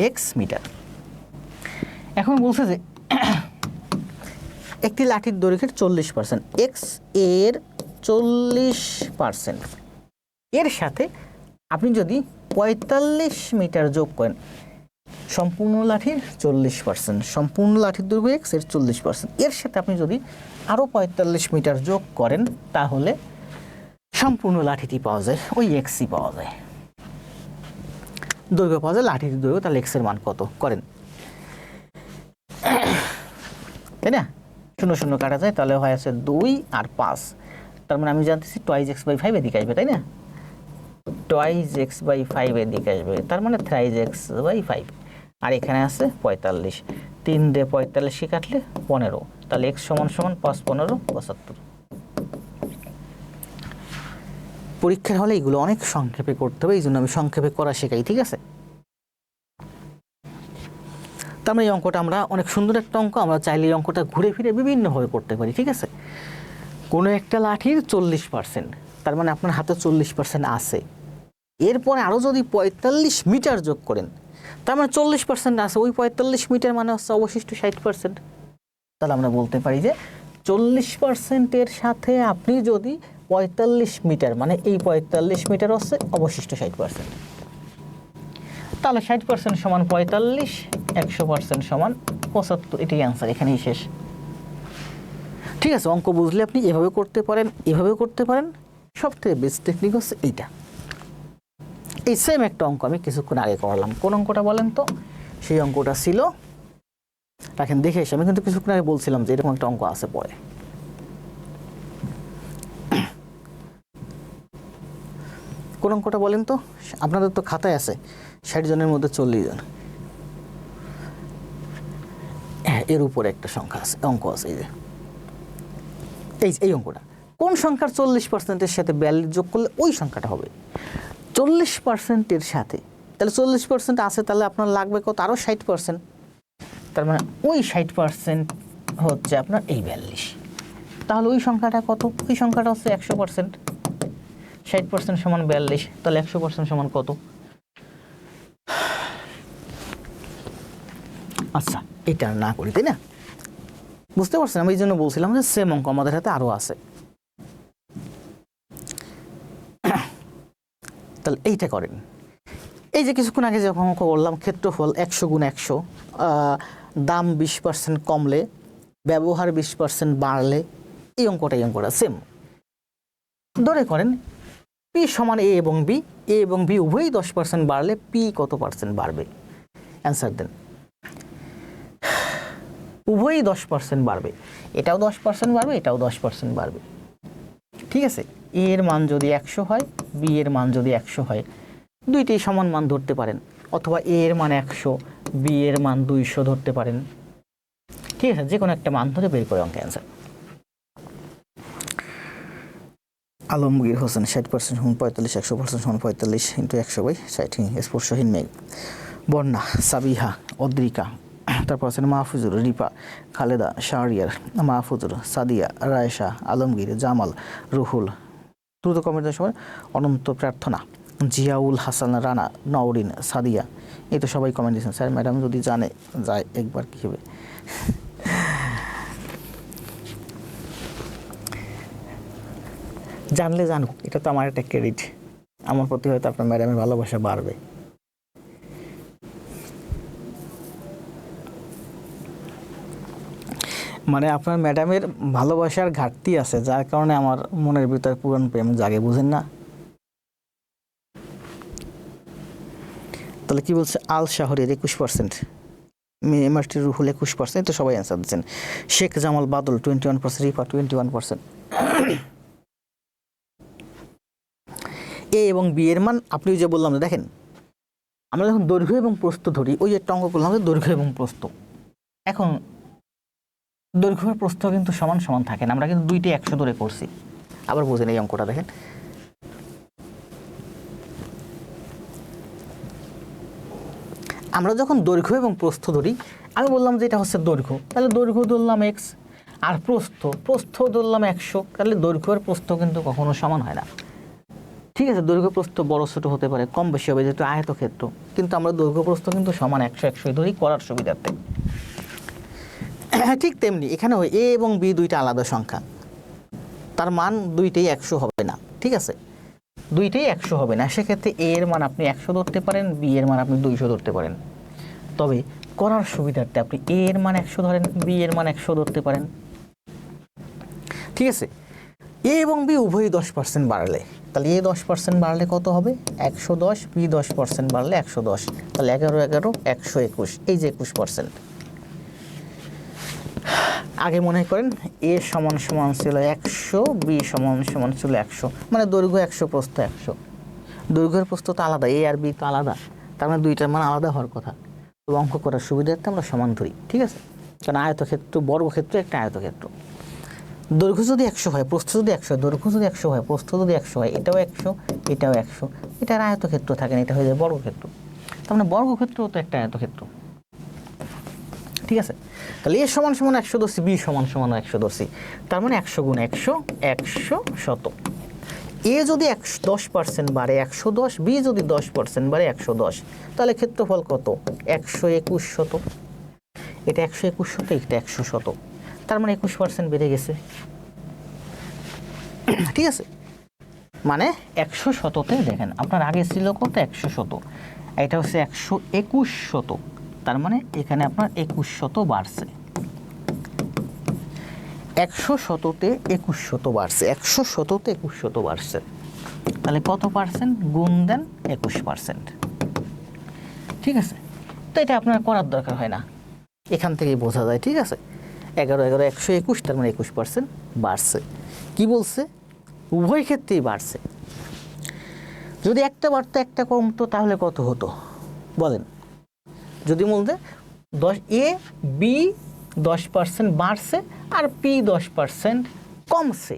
এক্স মিটার। এখন বলছে যে একটি লাঠির দৈর্ঘ্যের 40%, এক্স এর 40%, এর সাথে আপনি যদি 45 মিটার যোগ করেন, সম্পূর্ণ লাঠির 40%, সম্পূর্ণ লাঠির দৈর্ঘ্য এক্স এর 40%, এর সাথে আপনি যদি আরও 45 মিটার যোগ করেন, তাহলে সম্পূর্ণ লাঠিটি পাওয়া যায়, ওই এক্সই পাওয়া যায়, দৈর্ঘ্য পাওয়া যায়, লাঠির দৈর্ঘ্য। তাহলে এক্সের মান কত করেন, তাই না? 0 0 কাটা যায়, তাহলে হয় আছে 2 আর 5, তার মানে আমি জানতেছি 2x/5 এদিকে আসবে, তাই না? 2x/5 এদিকে আসবে, তার মানে 3x/5, আর এখানে আছে 45, 3 দিয়ে 45 কাটলে 15, তাহলে x সমান সমান 5 15 75। পরীক্ষার হলে এগুলো অনেক সংক্ষেপে করতে হবে, এই জন্য আমি সংক্ষেপে করা শেখাই, ঠিক আছে? তার মানে এই অঙ্কটা আমরা অনেক সুন্দর একটা অঙ্ক, আমরা চাইলে এই অঙ্কটা ঘুরে ফিরে বিভিন্নভাবে করতে পারি, ঠিক আছে? কোনো একটা লাঠির 40%, তার মানে আপনার হাতে 40% আছে, এরপরে আরও যদি 45 মিটার যোগ করেন, তার মানে 40% আছে, ওই 45 মিটার মানে হচ্ছে অবশিষ্ট 60%। তাহলে আমরা বলতে পারি যে 40%-এর সাথে আপনি যদি 45 মিটার, মানে এই 45 মিটার হচ্ছে অবশিষ্ট 60%, তাহলে 60% সমান 45, 100% সমান 75, এটাই অ্যান্সার, এখানেই শেষ। ঠিক আছে, অঙ্ক বুঝলে আপনি এভাবে করতে পারেন, এভাবে করতে পারেন, সবথেকে বেস্ট টেকনিক হচ্ছে এইটা। এই সেম একটা অঙ্ক আমি কিছুক্ষণ আগে করলাম, কোন অঙ্কটা বলেন তো? সেই অঙ্কটা ছিল, রাখেন দেখে এসে, আমি কিন্তু কিছুক্ষণ আগে বলছিলাম যে এরকম একটা অঙ্ক আছে পরে। কোন অঙ্কটা বলেন তো? আপনাদের তো খাতায় আছে 60 জনের মধ্যে 40 জন, এর উপরে একটা সংখ্যা আছে, অঙ্ক আছে, এই যে এই অঙ্কটা। কোন সংখ্যার 40%-এর সাথে 42 যোগ করলে ওই সংখ্যাটা হবে 40%-এর সাথে, তাহলে 40% আছে, তাহলে আপনার লাগবে কত? আরও 60%, তার মানে ওই 60% হচ্ছে আপনার এই 42, তাহলে ওই সংখ্যাটা কত? ওই সংখ্যাটা হচ্ছে 100%, 60% সমান 42, তাহলে 100% সমান কত? আচ্ছা, এটা আর না করি, তাই না? বুঝতে পারছেন? আমি এই জন্য বলছিলাম যে সেম অঙ্ক আমাদের হাতে আরও আছে। তাহলে এইটা করেন, এই যে কিছুক্ষণ আগে যখন অঙ্ক করলাম, ক্ষেত্রফল 100 × 100, দাম 20% কমলে, ব্যবহার 20% বাড়লে, এই অঙ্কটা সেম। ধরে করেন পি সমান এ এবং বি, এ এবং বি উভয়ই 10% বাড়লে পি কত পার্সেন্ট বাড়বে? অ্যান্সার দেন। উভয়ই 10% বাড়বে, এটাও 10% বাড়বে, এটাও 10% বাড়বে, ঠিক আছে? এ এর মান যদি 100 হয়, বি এর মান যদি 100 হয়, দুইটাই সমান মান ধরতে পারেন, অথবা এ এর মান 100, বি এর মান 200 ধরতে পারেন, ঠিক আছে? যে কোনো একটা মান ধরে বের করে অঙ্কের অ্যান্সার। আলমগীর হোসেন 60% সমান 45, 100% সমান 45 × 100/60, স্পর্শহীন মেঘ, বন্যা, সাবিহা, অদ্রিকা, তারপর আছেন মাহফুজুর, রিপা, খালেদা, শাহরিয়ার, মাহফুজুর, সাদিয়া, রায়েশা, আলমগীর, জামাল, রুহুল, দ্রুত কমেন্টের সময়, অনন্ত প্রার্থনা, জিয়াউল হাসান, রানা, নওরিন, সাদিয়া, এই তো সবাই কমেন্ট দিয়েছেন। স্যার ম্যাডাম যদি জানে যায় একবার কী হবে? জানলে জানুক, এটা তো আমার একটা ক্রেডিট, আমার প্রতি হয়তো আপনার ম্যাডামের ভালোবাসা বাড়বে। মানে আপনার ম্যাডামের ভালোবাসার ঘাটতি আছে, যার কারণে আমার মনের ভিতরে পুরন প্রেম জাগে, বুঝেন না? তাহলে কি বলছে? আল শাহরিয়ার 21%, এমআরটি রুহুল 21%, তো সবাই অ্যান্সার দিচ্ছেন। শেখ জামাল বাদল 21%, রিফা 21%। এ এবং বি এর মান আপনি যে বললাম যে দেখেন, আমরা যখন দৈর্ঘ্য এবং প্রস্থ ধরি, ওই যে একটা অঙ্ক করলাম যে দৈর্ঘ্য এবং প্রস্থ, এখন দৈর্ঘ্য আর প্রস্থ কিন্তু সমান সমান থাকে না, আমরা কিন্তু দুইটাই 100 ধরে করছি। আবার বোঝেন এই অঙ্কটা দেখেন, আমরা যখন দৈর্ঘ্য এবং প্রস্থ ধরি, আমি বললাম যে এটা হচ্ছে দৈর্ঘ্য, তাহলে দৈর্ঘ্য ধরলাম x, আর প্রস্থ ধরলাম 100, তাহলে দৈর্ঘ্য আর প্রস্থ কিন্তু কখনো সমান হয় না। ঠিক আছে, দৈর্ঘ্য প্রস্থ বড় ছোট হতে পারে, কম বেশি হবে, যেহেতু আয়তক্ষেত্র, কিন্তু আমরা দৈর্ঘ্য প্রস্থ কিন্তু সমান 100 ধরেই করার সুবিধার্থে। ঠিক তেমনি এখানেও এ এবং বি দুইটা আলাদা সংখ্যা, তার মান দুইটাই 100 হবে না। ঠিক আছে, দুইটাই 100 হবে না, সেক্ষেত্রে এ এর মান আপনি 100 ধরতে পারেন, বি এর মান আপনি 200 ধরতে পারেন। তবে করার সুবিধার্থে আপনি এ এর মান 100 ধরেন, বি এর মান 100 ধরতে পারেন। ঠিক আছে, এ এবং বি উভয়ই 10% বাড়লে, তাহলে এ 10% বাড়লে কত হবে? 110, বি 10% বাড়লে 110, তাহলে 11 11 121, এই যে 21%। আগে মনে করেন এ সমান সমান ছিল 100, বি সমান সমান ছিল 100, মানে দৈর্ঘ্য 100 প্রস্থ 100। দৈর্ঘ্যের প্রস্থ তো আলাদা, এ আর বি তো আলাদা, তার মানে দুইটার মান আলাদা হওয়ার কথা। তো অঙ্ক করার সুবিধার্থে আমরা সমান ধরি। ঠিক আছে, কারণ আয়তক্ষেত্র, বর্গক্ষেত্র একটা আয়তক্ষেত্র, দৈর্ঘ্য যদি 100 হয়, প্রস্থ যদি 100 হয়, দৈর্ঘ্য যদি 100 হয়, প্রস্থ যদি 100 হয়, এটাও 100, এটাও 100, এটার আয়তক্ষেত্র থাকে না, এটা হয়ে যায় বর্গক্ষেত্র। তার মানে বর্গক্ষেত্রও তো একটা আয়তক্ষেত্র। ঠিক আছে, তাহলে এ সমান সমান 100 ধরছি, বি সমান সমান 100 ধরছি, তার মানে 100 গুণ 100 100 শত। এ যদি 10% বাড়ে 110, বি যদি 10% বাড়ে 110, তাহলে ক্ষেত্রফল কত? 121 শত। এটা 121 শত, এটা 100 শত, তার মানে 21% বেড়ে গেছে। ঠিক আছে, মানে 100 শততে দেখেন আপনার আগে ছিল কত? 100 শত, এটা হচ্ছে 121 শত, তার মানে এখানে আপনার 21 শত বাড়ছে। 100 শততে 21 শত বাড়ছে, 100 শততে 21 শত বাড়ছে, তাহলে কত পার্সেন্ট? গুণ দেন 21%। ঠিক আছে, তো এটা আপনার করার দরকার হয় না, এখান থেকেই বোঝা যায়। ঠিক আছে, 11 11 121, তার মানে 21% বাড়ছে। কি বলছে? উভয় ক্ষেত্রেই বাড়ছে। যদি একটা বাড়তো একটা কমতো তাহলে কত হতো বলেন? যদি বলতে 10 এ বি 10% বাড়ছে আর পি 10% কমছে,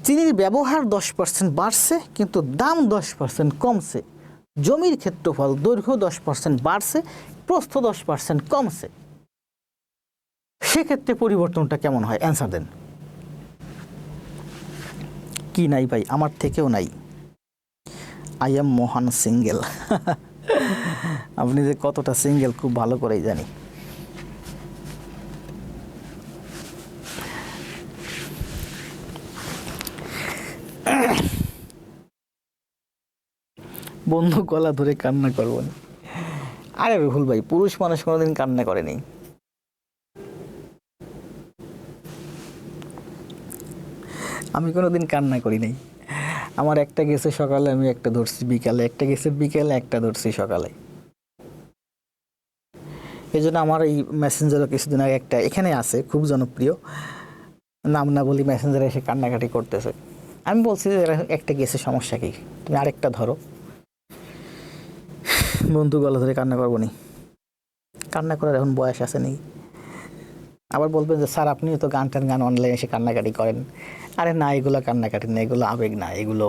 চিনির ব্যবহার 10% বাড়ছে কিন্তু দাম 10% কমছে, জমির ক্ষেত্রফল দৈর্ঘ্য 10% বাড়ছে, প্রস্থ 10% কমছে, সেক্ষেত্রে পরিবর্তনটা কেমন হয়? অ্যান্সার দেন। কি নাই ভাই? আমার থেকেও নাই। আই এম মহান সিঙ্গেল। আপনি যে কতটা সিঙ্গেল খুব ভালো করেই জানি। বন্ধু গলা ধরে কান্না করবো না। আরে রুহুল ভাই, পুরুষ মানুষ কোনোদিন কান্না করেনি। আমি কোনোদিন কান্না করি নাই। আমার একটা গেছে সকালে, আমি একটা ধরছি বিকালে, একটা গেছে বিকেলে, একটা ধরছি সকালে। এই জন্য আমার এই মেসেঞ্জারও কিছুদিন আগে একটা এখানে আছে খুব জনপ্রিয়, নাম না বলি, মেসেঞ্জারে এসে কান্নাকাটি করতেছে। আমি বলছি যে একটা গেছে, সমস্যা কি, তুমি আরেকটা ধরো। বন্ধু গলা ধরে কান্না করবো নি? কান্না করার এখন বয়স আছে নি? আবার বলবেন যে স্যার আপনিও তো গান অনলাইনে এসে কান্নাকাটি করেন। আরে না, এগুলো কান্নাকাটি না, এগুলো আবেগ না, এগুলো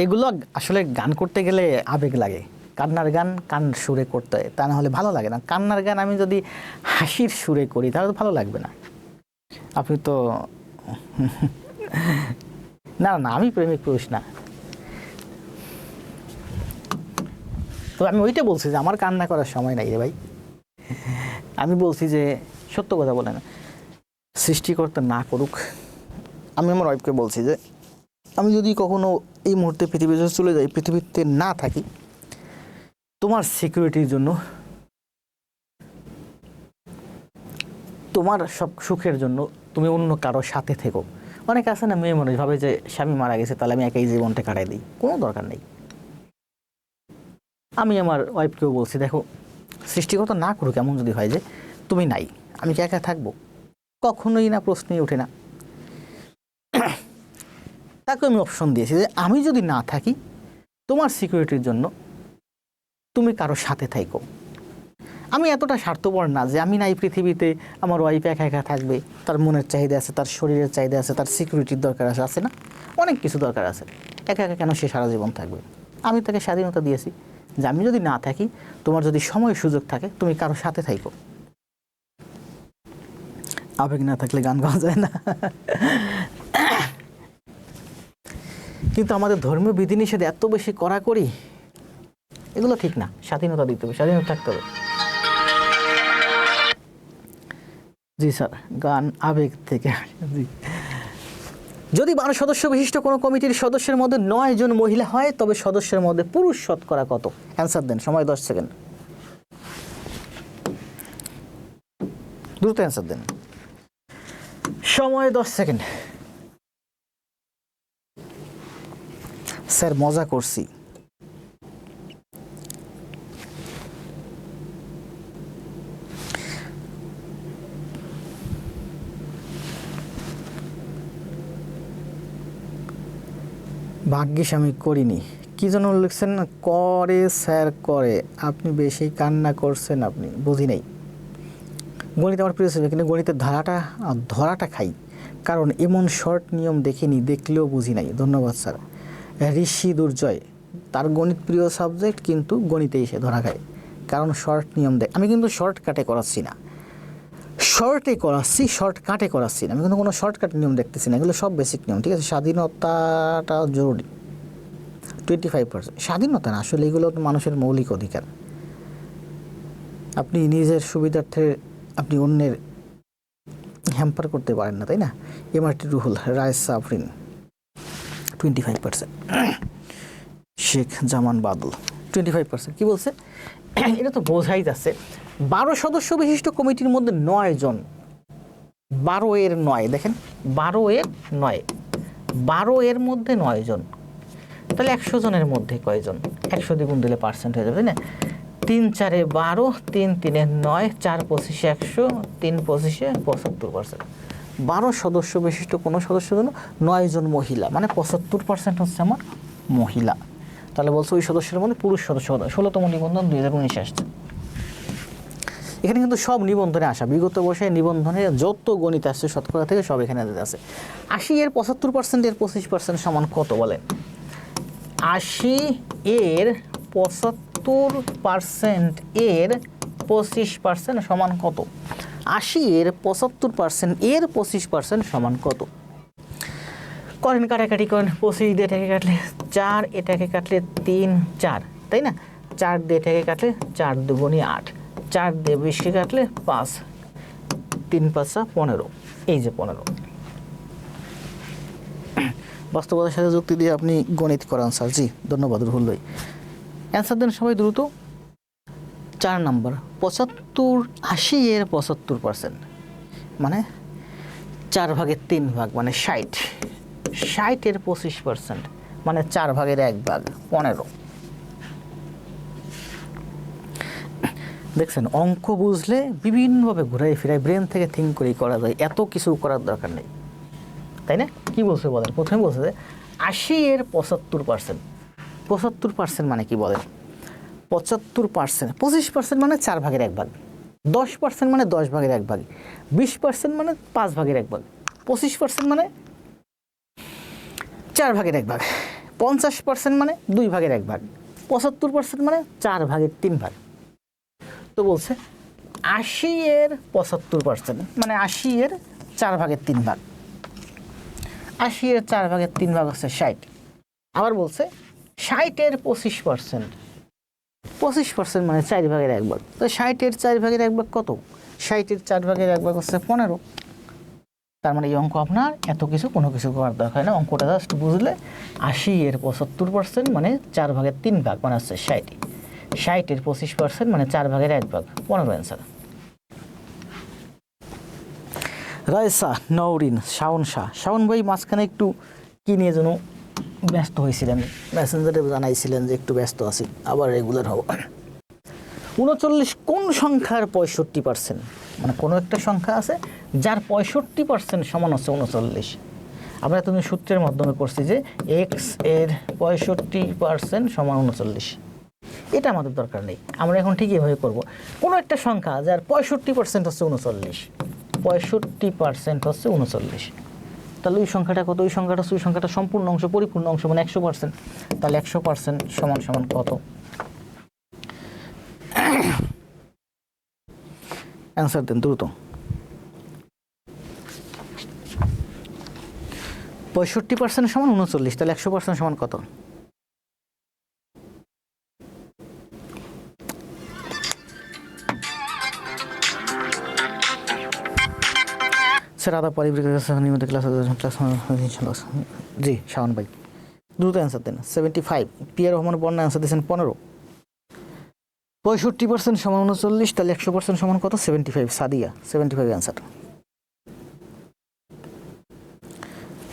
এগুলো আসলে গান করতে গেলে আবেগ লাগে। কান্নার গান কান সুরে করতে হয়, তা না হলে ভালো লাগে না। কান্নার গান আমি যদি হাসির সুরে করি তাহলে তো ভালো লাগবে না। আপনি তো না না, আমি প্রেমিক পুরুষ না। তো আমি ওইটা বলছি যে আমার কান্না করার সময় নাই রে ভাই। আমি বলছি যে সত্য কথা বলে না, সৃষ্টিকর্তা না করুক। আমি আমার ওয়াইফকে বলছি যে আমি যদি কখনো এই মুহূর্তে পৃথিবী থেকে চলে যাই, পৃথিবীতে না থাকি, তোমার সিকিউরিটির জন্য, তোমার সব সুখের জন্য তুমি অন্য কারো সাথে থেকো। অনেক আছে না মেয়ে মানুষ ভাবে যে স্বামী মারা গেছে তাহলে আমি একাই জীবনটা কাটাই দিই, কোনো দরকার নেই। আমি আমার ওয়াইফকেও বলছি, দেখো সৃষ্টিকর্তা না করুক এমন যদি হয় যে তুমি নাই, আমি কি একা থাকবো? কখনোই না, প্রশ্নই ওঠে না। তাকে আমি অপশন দিয়েছি যে আমি যদি না থাকি, তোমার সিকিউরিটির জন্য তুমি কারো সাথে থাইকো। আমি এতটা স্বার্থপর না যে আমি নাই পৃথিবীতে, আমার ওয়াইফ একা একা থাকবে, তার মনের চাহিদা আছে, তার শরীরের চাহিদা আছে, তার সিকিউরিটির দরকার আছে না, অনেক কিছু দরকার আছে। একা একা কেন সে সারা জীবন থাকবে? আমি তাকে স্বাধীনতা দিয়েছি যে আমি যদি না থাকি, তোমার যদি সময় সুযোগ থাকে, তুমি কারো সাথে থাইকো। আবেগ না থাকলে গান গাওয়া যায় না। কিন্তু আমাদের ধর্মীয় বিধিনিষেধ এত বেশি কড়াকড়ি, এগুলো ঠিক না। স্বাধীনতা দিতে হবে, স্বাধীনতা থাকতে হবে। জি স্যার, গান আবেগ থেকে। জি, যদি 12 সদস্য বিশিষ্ট কোনো কমিটির সদস্যের মধ্যে 9 জন মহিলা হয়, তবে সদস্যের মধ্যে পুরুষ শতকরা কত? অ্যান্সার দেন, সময় 10 সেকেন্ড, দ্রুত অ্যান্সার দেন, সময় 10 সেকেন্ড। স্যার মজা করছি। ভাগ্যিস আমি করিনি। কি যেন লিখছেন? করে স্যার করে, আপনি বেশি কান্না করছেন, আপনি বুঝি নাই। গণিত আমার প্রিয় ছিল, কিন্তু গণিতের ধরাটা খাই, কারণ এমন শর্ট নিয়ম দেখিনি, দেখলেও বুঝি নাই। ধন্যবাদ স্যার। ঋষি দুর্জয়, তার গণিত প্রিয় সাবজেক্ট, কিন্তু গণিতেই সে ধরা খায়, কারণ শর্ট নিয়ম দেখ। আমি কিন্তু শর্টকাটে করাচ্ছি না, শর্টে করাচ্ছি, শর্টকাটে করাচ্ছি না। আমি কিন্তু কোনো শর্টকাট নিয়ম দেখতেছি না, এগুলো সব বেসিক নিয়ম। ঠিক আছে, স্বাধীনতাটা জরুরি। 25% স্বাধীনতা না, আসলে এগুলো মানুষের মৌলিক অধিকার। আপনি নিজের সুবিধার্থে আপনি অন্যের হ্যাম্পার করতে পারেন না, তাই না? এমআরটি রুহুল, রায় সাফরিন 25%, শেখ জামান বাদল 25%। কি বলছে? এটা তো বোঝাই যাচ্ছে। 12 সদস্য বিশিষ্ট কমিটির মধ্যে 9 জন, 12 এর 9, দেখেন 12 এর 9, 12 এর মধ্যে 9 জন, তাহলে 100 জনের মধ্যে কয়জন? 100 দিয়ে গুণ দিলে পার্সেন্ট হয়ে যাবে, তাই না? 3 4 12, 3 3 9, 4 25 100, 3 25 75%। 12 সদস্য বিশিষ্ট কোনো সদস্যের জন্য 9 জন মহিলা, মানে 75% হচ্ছে আমার মহিলা। তাহলে বলছে ওই সদস্যের মধ্যে পুরুষ সদস্য 16তম নিবন্ধন 2019 আসছে। এখানে কিন্তু সব নিবন্ধনে আসা, বিগত বর্ষে নিবন্ধনে যত গণিত আসছে শতকরা থেকে সব এখানে আছে। 80 এর 75% এর 25% সমান কত বলেন? 80 এর 75% এর 25% সমান কত? 80 এর 75% এর 25% সমান কত? করেন কাটাকাটি করেন। 25 দিয়ে এটাকে কাটলে 4, এটাকে কাটলে 3 4, তাই না? 4 দিয়ে এটাকে কাটলে 4 দুগুণে 8, 4 দিয়ে 20কে কাটলে 5, 3 5 15, এই যে 15। বাস্তবতার সাথে যুক্তি দিয়ে আপনি গণিত করান স্যার। জি ধন্যবাদ রুহুল ভাই। অ্যান্সার দেন সবাই দ্রুত। 4 নম্বর 75, 80 এর 75%, মানে 4 ভাগের 3 ভাগ, মানে 60। 60 এর 25%, মানে 4 ভাগের 1 ভাগ, 15। দেখছেন, অঙ্ক বুঝলে বিভিন্নভাবে ঘুরাই ফিরাই ব্রেন থেকে থিঙ্ক করেই করা যায়, এত কিছু করার দরকার নেই, তাই না? কি বলছে বলেন? প্রথমে বলছে যে 80 এর 75%, 75% মানে কি বলেন? 75%, 25% মানে 4 ভাগের 1 ভাগ, 10% মানে 10 ভাগের 1 ভাগ, 20% মানে 5 ভাগের 1 ভাগ, 25% মানে 4 ভাগের 1 ভাগ, 50% মানে 2 ভাগের 1 ভাগ, 75% মানে 4 ভাগের 3 ভাগ। তো বলছে 80 এর 75%, মানে 80 এর 4 ভাগের 3 ভাগ, 80 এর 4 ভাগের 3 ভাগ হচ্ছে 60। আবার বলছে 60 এর 25%, 25% মানে 4 ভাগের 1 ভাগ। তো 60 এর 4 ভাগের 1 ভাগ কত? 60 এর 4 ভাগের 1 ভাগ হচ্ছে 15। তার মানে এই অঙ্ক আপনার এত কিছু কোনো কিছু করার দরকার না, অঙ্কটা জাস্ট বুঝলে 80 এর 75% মানে 4 ভাগের 3 ভাগ, মানে হচ্ছে 60। 60 এর 25% মানে 4 ভাগের 1 ভাগ, 15 অ্যান্সার। রায়সা নওরিন, শাওন শাহ। শাওন ভাই মাঝখানে একটু কি নিয়ে যেন ব্যস্ত হয়েছিলেন, মেসেঞ্জারে জানাইছিলেন যে একটু ব্যস্ত আছি, আবার রেগুলার হব। 39 কোন সংখ্যার 65%? মানে কোনো একটা সংখ্যা আছে যার 65% সমান হচ্ছে 39। আমরা তুমি সূত্রের মাধ্যমে করছি যে এক্স এর 65% সমান 39। এটা আমাদের দরকার নেই, আমরা এখন ঠিক এভাবে করবো। কোনো একটা সংখ্যা যার 65% হচ্ছে 39, 65% হচ্ছে 39, তাহলে ওই সংখ্যাটা কত? ওই সংখ্যাটা হচ্ছে ওই সংখ্যাটা সম্পূর্ণ অংশ, পরিপূর্ণ অংশ, মানে 100%। তাহলে 100% সমান সমান কত? অ্যান্সার দেন দ্রুত। 65% সমান 39, তাহলে 100% সমান কত? স্যার আদা নিয়মিত ক্লাস জি শাওন ভাই দ্রুত অ্যান্সার দেন। 75। পিয়ার রহমান বন্যা অ্যান্সার দিয়েছেন 15। 65% সমান 39, তাহলে 100% সমান কত? 75। সাদিয়া 75 অ্যান্সার।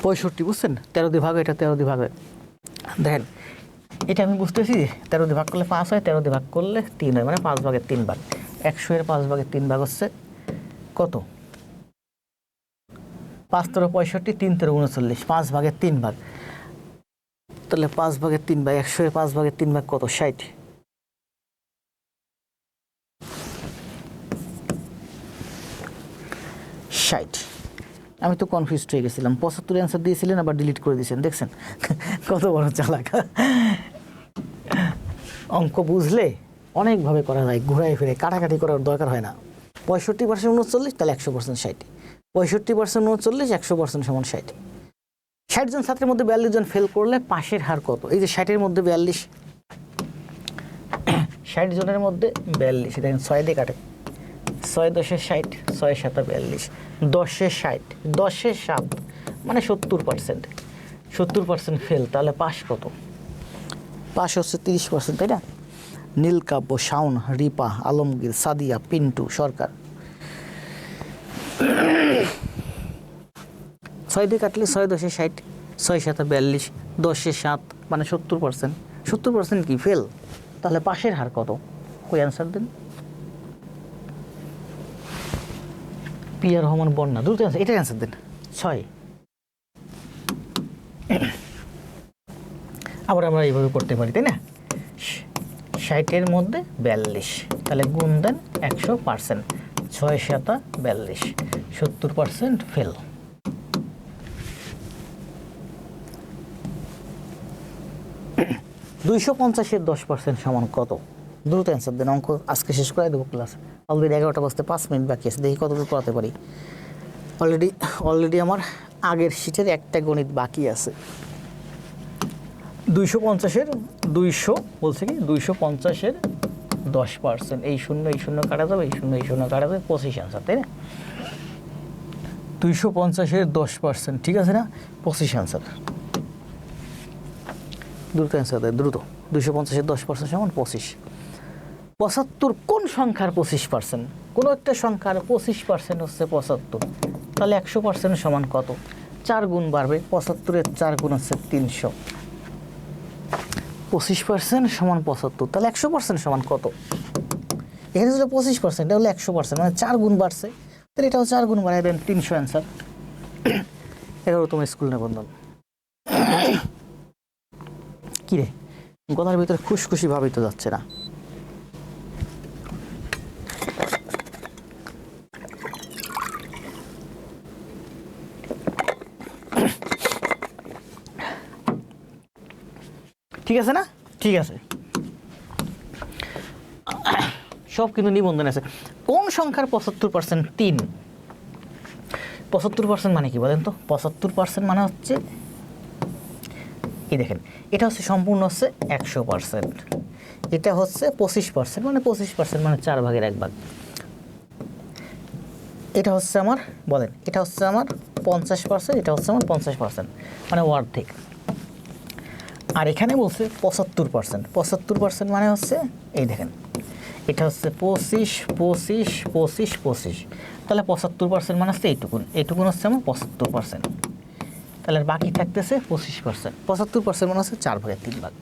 65 বুঝছেন? 13 দিয়ে ভাগ, এটা 13 দিয়ে ভাগ হয়। দেখেন এটা আমি বুঝতেছি 13 দিয়ে ভাগ করলে 5 হয়, 13 দিয়ে ভাগ করলে 3 হয়, মানে 5 ভাগের 3 ভাগ। 100 এর 5 ভাগের 3 ভাগ হচ্ছে কত? 5 × 65, 3 × 39, 5 ভাগের 3 ভাগ। তাহলে 5 ভাগের 3 ভাগ, 100 এর 5 ভাগের 3 ভাগ কত? 60। আমি তো কনফিউজড হয়ে গেছিলাম। 75 অ্যান্সার দিয়েছিলেন, আবার ডিলিট করে দিয়েছেন, দেখছেন কত বড় চালাক। অঙ্ক বুঝলে অনেকভাবে করা যায়, ঘুরাই ফিরে কাটাকাটি করার দরকার হয় না। 65% 39, তাহলে 100% 60। 65% 39, 100% সমান 60। 60 জন ছাত্রের মধ্যে 42 জন ফেল করলে পাশের হার কত? এই যে 60-এর মধ্যে 42, 60 জনের মধ্যে 42, দেখেন 6 দিয়ে কাটে, 6 × 10 = 60, 6 × 7 = 42, 10 × 60, 10 × 7 মানে 70%। 70% ফেল, তাহলে পাস কত? পাস হচ্ছে 30%, তাই না? নীলকাব্য, শাওন, রিপা, আলমগীর, সাদিয়া, পিন্টু, সরকার। 6 দিয়ে কাটলে 6 × 10 = 60, 6 × 7 = 42, 10 × 7 মানে 70%। 70% কি ফেল? তাহলে পাশের হার কত? কই অ্যান্সার দেন। পিয়ার রহমান বন্যা দ্রুত অ্যান্সার, এটা অ্যান্সার দেন। 6। আবার আমরা এইভাবে করতে পারি, তাই না? 60-এর মধ্যে 42, তাহলে গুণ দেন 100%, 6 × 7 = 42, 70% ফেল। (250-এর 10% সমান কত? দ্রুত অ্যান্সার দেন। অঙ্ক আজকে শেষ করে দেবো ক্লাস, অলরেডি 11টা বাজতে 5 মিনিট বাকি আছে, দেখি কতদূর করাতে পারি। অলরেডি আমার আগের শীটের একটা গণিত বাকি আছে। 250-এর 200 বলছে কি 250-এর 10%, এই শূন্য কাটা যাবে, এই শূন্য কাটা যাবে, 25 অ্যান্সার, তাই না? 250-এর 10%, ঠিক আছে না? 25 অ্যান্সার। দ্রুত অ্যান্সার দেয়, দ্রুত। 250-এর 10% সমান 25। 75 কোন সংখ্যার 25%? কোনো একটা সংখ্যার 25% হচ্ছে 75, তাহলে 100% সমান কত? 4 গুণ বাড়বে, 75-এর 4 গুণ হচ্ছে 300। 25% সমান 75, তাহলে 100% সমান কত? এখানে ছিল 25%, এটা হলো 100%, মানে 4 গুণ বাড়ছে, তাহলে এটাও 4 গুণ বাড়াই দেন, 300 অ্যান্সার। 11তম স্কুল নিবন্ধন। কিরে গলার ভিতরে খুশখুশি ভাবই তো যাচ্ছে না। ঠিক আছে না? ঠিক আছে, সব কিন্তু নিবন্ধন আছে। কোন সংখ্যার 75%? 3। 75% মানে কি বলেন তো? 75% মানে হচ্ছে এই দেখেন, এটা হচ্ছে সম্পূর্ণ হচ্ছে 100%, এটা হচ্ছে 25%, মানে 25% মানে 4 ভাগের 1 ভাগ। এটা হচ্ছে আমার, বলেন, এটা হচ্ছে আমার 50%, এটা হচ্ছে আমার 50%, মানে অর্ধেক। আর এখানে বলছে 75%, 75% মানে হচ্ছে এই দেখেন, এটা হচ্ছে 25, 25, 25, 25, তাহলে 75% মানে হচ্ছে এইটুকুন, এইটুকুন হচ্ছে আমার 75%। তাহলে বাকি থাকতেছে 25%। 75% মানে হচ্ছে 4/3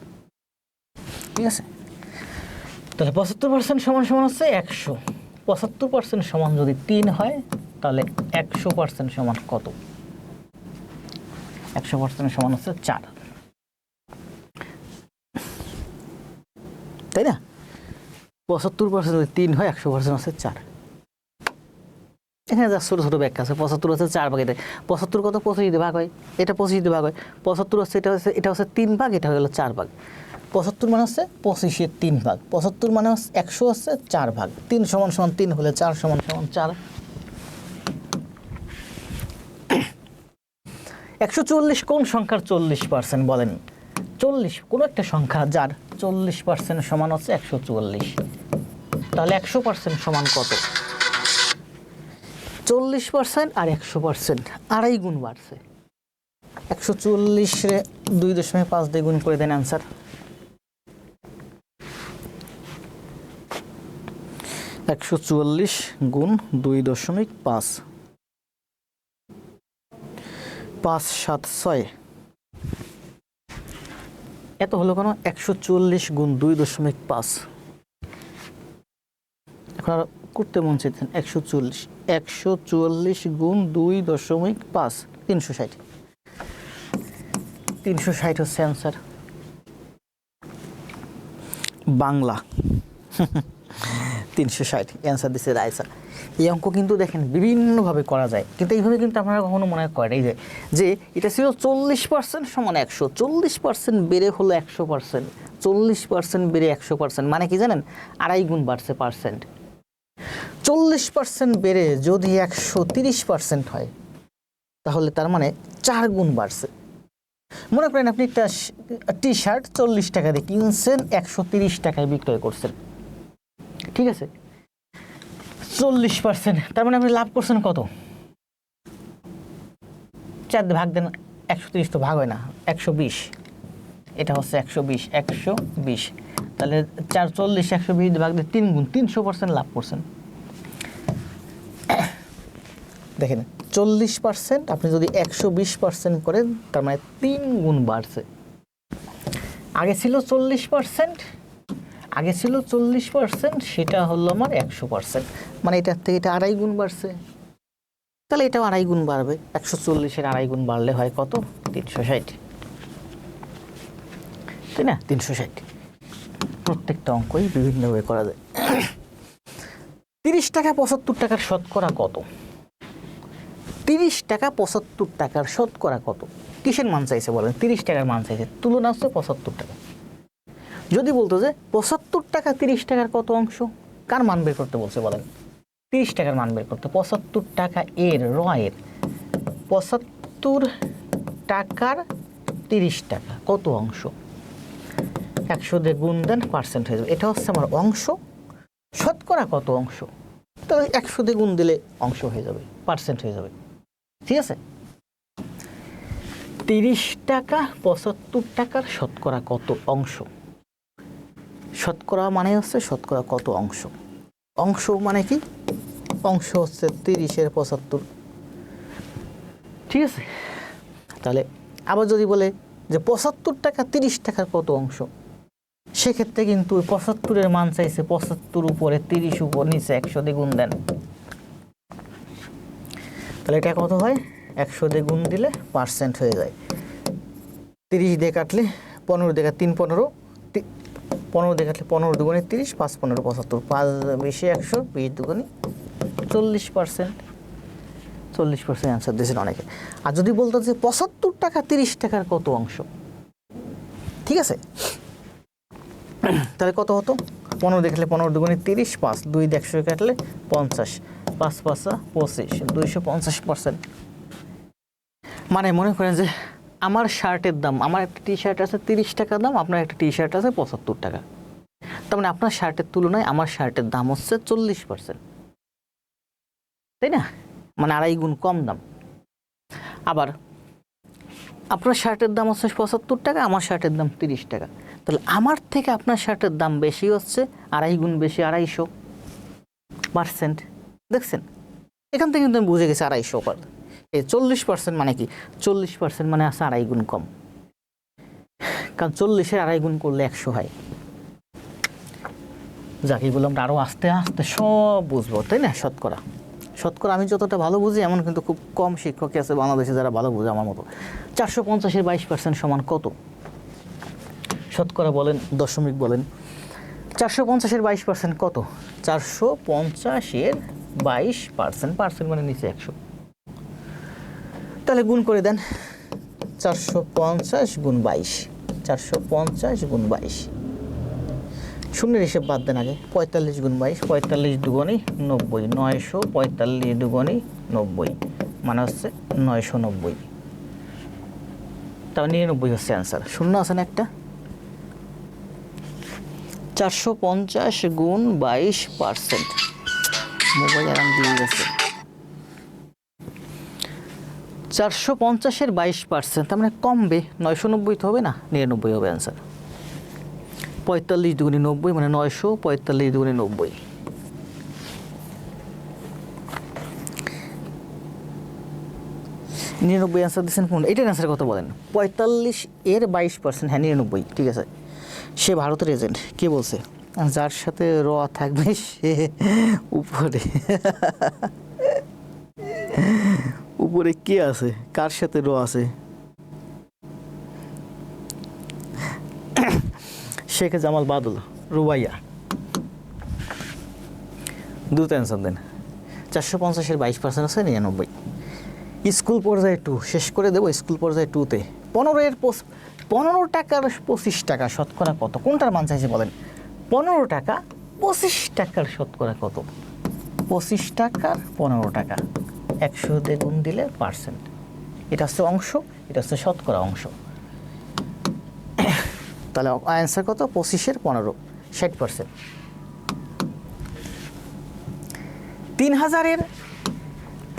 ঠিক আছে। তাহলে 75% সমান সমান হচ্ছে 100। 75% সমান যদি 3 হয় তাহলে 100% সমান কত? 100% সমান হচ্ছে 4, তাই না? 75% যদি 3 হয় 100% হচ্ছে 4। এখানে যা ছোটো ছোটো ব্যাখ্যা আছে। 75 হচ্ছে 4 ভাগে, 75 কত? 25 দিয়ে ভাগ হয়, এটা 25 দিয়ে ভাগ হয়। 75 হচ্ছে এটা হচ্ছে 3 ভাগ, এটা হলো 4 ভাগ। 75 মানে হচ্ছে 25-এর 3 ভাগ। 75 মানে হচ্ছে 100 হচ্ছে 4 ভাগ। 3 সমান সমান 3 হলে 4 সমান সমান 4। 140 কোন সংখ্যার 40% বলেন? 40 কোন একটা সংখ্যা যার 40% সমান হচ্ছে 140। তাহলে 100% সমান কত? 40% আর 100% আড়াই গুণ বাড়ছে। 140 রে 2.5 দিয়ে গুণ করে দেন অ্যান্সার। 140 গুণ 2.5, 5 7 6 এত হলো কেন? 140 গুণ 2.5। এখন আর করতে মন চাইছেন 140 গুণ 2.5 360। 360 হচ্ছে অ্যান্সার। বাংলা 360 অ্যান্সার দিচ্ছে রায়সা। এই অঙ্ক কিন্তু দেখেন বিভিন্নভাবে করা যায়, কিন্তু এইভাবে কিন্তু আপনারা কখনো মনে করেন যে এটা ছিল 40% সমান 100, 40% বেড়ে হলো 100%, 40% বেড়ে 100% মানে কি জানেন? আড়াই গুণ বাড়ছে পার্সেন্ট। 40% বেড়ে যদি 130% হয় তাহলে তার মানে 4 গুণ বাড়ছে। মনে করেন আপনি একটা টি শার্ট 40 টাকা দিয়ে কিনছেন, 130 টাকায় বিক্রয় করছেন, ঠিক আছে? 40%, তার মানে আপনি লাভ করছেন কত? 4 দিয়ে ভাগ দেন, 130 তো ভাগ হয় না, 120। এটা হচ্ছে 120, 120। তাহলে 440 120 দিয়ে ভাগ দিয়ে 3 গুণ, 300% লাভ করছেন। দেখেন 40% আপনি যদি 120% করেন তার মানে 3 গুণ বাড়ছে। আগে ছিল 40%, সেটা হলো আমার 100%, মানে এটার থেকে এটা আড়াই গুণ বাড়ছে। তাহলে এটাও আড়াই গুণ বাড়বে। 140-এর আড়াই গুণ বাড়লে হয় কত? 360, তাই না? 360। প্রত্যেকটা অঙ্কই বিভিন্নভাবে করা যায়। 30 টাকা 75 টাকার শতকরা কত? 30 টাকা 75 টাকার শতকরা কত? কিসের মান চাইছে বলেন? 30 টাকার মান চাইছে, তুলনা হচ্ছে 75 টাকা। যদি বলতো যে 75 টাকা 30 টাকার কত অংশ, কার মান বের করতে বলছে বলেন? 30 টাকার মান বের করতে। 75 টাকা এর এর 75 টাকার 30 টাকা কত অংশ? 100 দিয়ে গুণ দেন, পার্সেন্ট হয়ে যাবে। এটা হচ্ছে আমার অংশ। শতকরা কত অংশ? তাহলে 100 দিয়ে গুণ দিলে অংশ হয়ে যাবে, পার্সেন্ট হয়ে যাবে, ঠিক আছে? 30 টাকা 75 টাকার শতকরা কত অংশ? শতকরা মানে হচ্ছে শতকরা কত অংশ। অংশ মানে কি? অংশ হচ্ছে 30-এর 75, ঠিক আছে? তাহলে আবার যদি বলে যে 75 টাকা 30 টাকার কত অংশ, সেক্ষেত্রে কিন্তু 75-এর মান চাইছে, 75 উপরে 30 উপর নিচে 100 দিয়ে গুণ দেন। তাহলে এটা কত হয়? 100 দিয়ে গুণ দিলে পার্সেন্ট হয়ে যায়। 30 দিয়ে কাটলে 15 দিয়ে 3 15, 15 দিয়ে কাটলে 15 দুগুণে 30, 5 15 75, 5 20 100, 20 দুগুণে 40%। 40% অ্যান্সার দিয়েছেন অনেকে। আর যদি বলতো যে 75 টাকা 30 টাকার কত অংশ, ঠিক আছে? তাহলে কত হতো? 15 দেখলে 15 দুগুণে 30, 5 2 দিয়ে 100 কাটলে 50, 5 5 25, 250%। মানে মনে করেন যে আমার শার্টের দাম, আমার একটা টি শার্ট আছে 30 টাকা দাম, আপনার একটা টি শার্ট আছে 75 টাকা। তার মানে আপনার শার্টের তুলনায় আমার শার্টের দাম হচ্ছে 40%, তাই না? মানে আড়াই গুণ কম দাম। আবার আপনার শার্টের দাম হচ্ছে 75 টাকা, আমার শার্টের দাম 30 টাকা। তাহলে আমার থেকে আপনার শার্টের দাম বেশি হচ্ছে আড়াই গুণ বেশি, 250%। দেখছেন? এখান থেকে কিন্তু আমি বুঝে গেছি 250%। এই 40% মানে কি? 40% মানে আছে 2.5 গুণ কম, কারণ 40-এর 2.5 গুণ করলে 100 হয়। যাকে বললাম আরও আস্তে আস্তে সব বুঝবো, তাই না? শতকরা আমি যতটা ভালো বুঝি এমন কিন্তু খুব কম শিক্ষকই আছে বাংলাদেশে যারা ভালো বুঝে আমার মতো। 450-এর 22% সমান কত? শতকরা বলেন, দশমিক বলেন। 450-এর 22% কত? 450-এর 22%, পার্সেন্ট মানে নিচে 100। তাহলে গুণ করে দেন, 450 গুণ 22, 450 গুণ 22, শূন্যের হিসেব বাদ দেন আগে। 45 গুণ 22, 45 দুগুণে 90, 945 দুগুণে 90 মানে হচ্ছে 990। তারপর 99 হচ্ছে অ্যান্সার। শূন্য আছে না একটা? 450 গুণ 22%, মোবাইল আরাম দিয়ে গেছে। 450-এর 22%, তার মানে কমবে, 990 তো হবে না, 99 হবে অ্যান্সার। 45 দুগুণে 90 মানে 945 দুগুণে 90। নিরানব্বই অ্যান্সার দিচ্ছেন কোন? এটার অ্যান্সার কত বলেন? 45-এর 22%, হ্যাঁ 99, ঠিক আছে। সে ভারতের এজেন্ট, কে বলছে? যার সাথে র থাকবে সে উপরে। উপরে কে আছে? কার সাথে র আছে? শেখ জামাল বাদল, রুবাইয়া। দ্রুত অ্যান্সার দেন। 450-এর 22% আছে 99। স্কুল পর্যায়ে 2 শেষ করে দেবো। স্কুল পর্যায়ে 2-তে 15 টাকার 25 টাকা শতকরা কত? কোনটার মান চাইছে বলেন? 15 টাকা 25 টাকার শতকরা কত? 25 টাকার 15 টাকা 100 দিয়ে গুণ দিলে পার্সেন্ট। এটা হচ্ছে অংশ, এটা হচ্ছে শতকরা অংশ। তাহলে অ্যান্সার কত? 25-এর 15, 60%। 3000-এর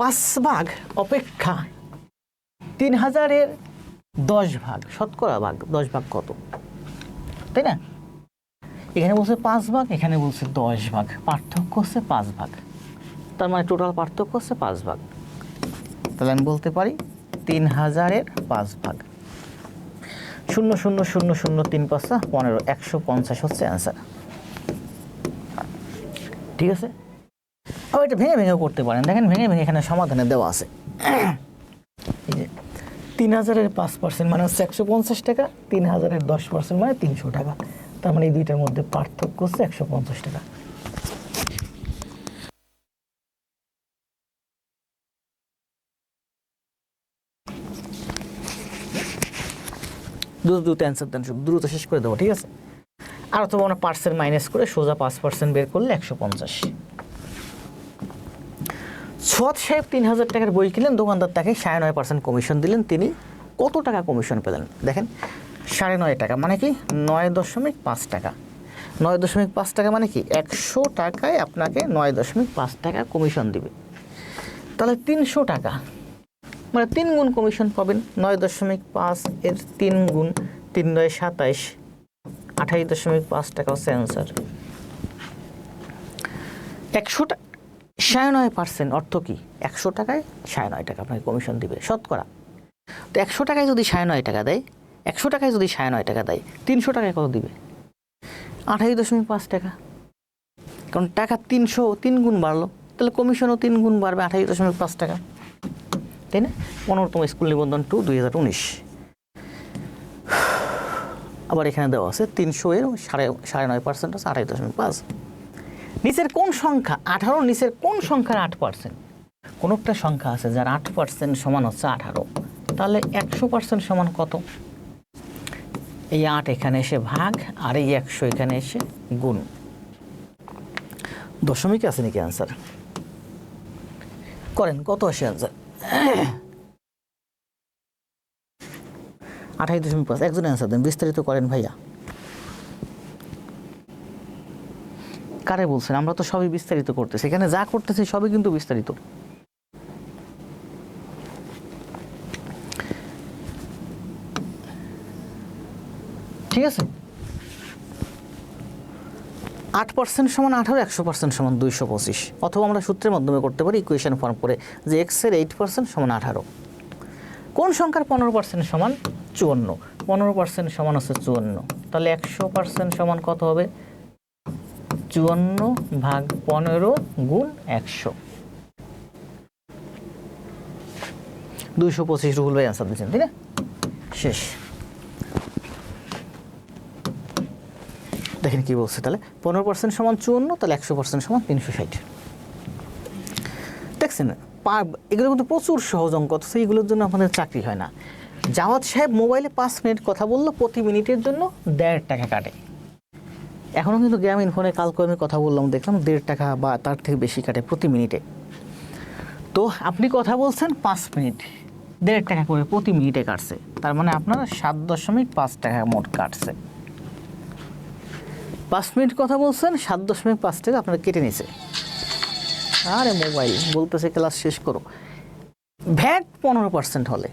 5 ভাগ অপেক্ষা 3000-এর 10 ভাগ, শতকরা ভাগ 10 ভাগ কত? তাই না? এখানে বলছে 5 ভাগ, এখানে বলছে 10 ভাগ, পার্থক্য হচ্ছে 5 ভাগ, তার মানে টোটাল পার্থক্য হচ্ছে 5 ভাগ। তাহলে আমি বলতে পারি 3000-এর 5 ভাগ, 0 0 0 0 3 5 15, 150 হচ্ছে অ্যান্সার। ঠিক আছে? আবার এটা ভেঙে ভেঙেও করতে পারেন, দেখেন ভেঙে ভেঙে এখানে সমাধানে দেওয়া আছে। এই যে 3000-এর 5% মানে হচ্ছে 150 টাকা, 3000-এর 10% মানে 300 টাকা, তার মানে এই দুইটার মধ্যে পার্থক্য হচ্ছে 150 টাকা। দ্রুত অ্যান্সার দেন, দ্রুত শেষ করে দেবো, ঠিক আছে? আর অথবা আমরা পার্সেন্ট মাইনাস করে সোজা 5% বের করলে 150। সৎ সাহেব 3000 টাকার বই কিনলেন, দোকানদার তাকে 9.5% কমিশন দিলেন, তিনি কত টাকা কমিশন পেলেন? দেখেন 9.5 টাকা মানে কি? 9.5 টাকা। 9.5 টাকা মানে কি? 100 টাকায় আপনাকে 9.5 টাকা কমিশন দিবে। তাহলে 300 টাকা মানে 3 গুণ কমিশন পাবেন। 9.5 এর 3 গুণ, 3 9 27, 28.5 টাকা হচ্ছে অ্যান্সার। 100 টাকা 9.5% অর্থ কি? 100 টাকায় 9.5 টাকা আপনাকে কমিশন দিবে শতকরা। তো 100 টাকায় যদি 9.5 টাকা দেয়, 100 টাকায় যদি 9.5 টাকা দেয়, 300 টাকায় কত দিবে? 28.5 টাকা। কারণ টাকা 3 গুণ বাড়লো, তাহলে কমিশনও 3 গুণ বাড়বে, 28.5 টাকা, তাই না? 15তম স্কুল নিবন্ধন 2, 2019। আবার এখানে দেওয়া আছে 300-এর 9.5% আছে 28.5। নিচের কোন সংখ্যা 18 নিচের কোন সংখ্যার 8%? কোন একটা সংখ্যা আছে যার 8% সমান হচ্ছে 18, তাহলে 100% সমান কত? এই 8 এখানে এসে ভাগ, আর এই 100 এখানে এসে গুণ। দশমিক আছে নাকি অ্যান্সার? করেন, কত আসে অ্যান্সার? 28.5। একজন অ্যান্সার দেন, বিস্তারিত করেন ভাইয়া। কারে বলছেন? আমরা তো সবই বিস্তারিত করতেছি, এখানে যা করতেছি সবই কিন্তু বিস্তারিত। ঠিক আছে? 8% সমান 18, 100% সমান 225, অথবা আমরা সূত্রের মাধ্যমে করতে পারি ইকুয়েশন ফর্ম করে যে এক্সের 8% সমান 18। কোন সংখ্যার 15% সমান 54? 15% সমান হচ্ছে 54, তাহলে 100% সমান কত হবে? 54 ভাগ 15 গুণ 100, 225 রুহুল ভাই অ্যান্সার দিচ্ছেন, তাই না? শেষ। দেখেন কি বলছে, তাহলে 15% সমান 54, তাহলে 100% সমান 360। দেখছেন এগুলো কিন্তু প্রচুর সহজ অঙ্ক, অথচ এইগুলোর জন্য আমাদের চাকরি হয় না। জাওয়াদ সাহেব মোবাইলে 5 মিনিট কথা বললো, প্রতি মিনিটের জন্য 1.5 টাকা কাটে। এখনও কিন্তু গ্রামীণ ফোনে কালকে আমি কথা বললাম, দেখলাম 1.5 টাকা বা তার থেকে বেশি কাটে প্রতি মিনিটে। তো আপনি কথা বলছেন 5 মিনিট, 1.5 টাকা করে প্রতি মিনিটে কাটছে, তার মানে আপনার 7.5 টাকা মোট কাটছে। 5 মিনিট কথা বলছেন, 7.5 টাকা আপনার কেটে নিছে। আরে মোবাইল বলতেছে ক্লাস শেষ করো। ভ্যাট 15% হলে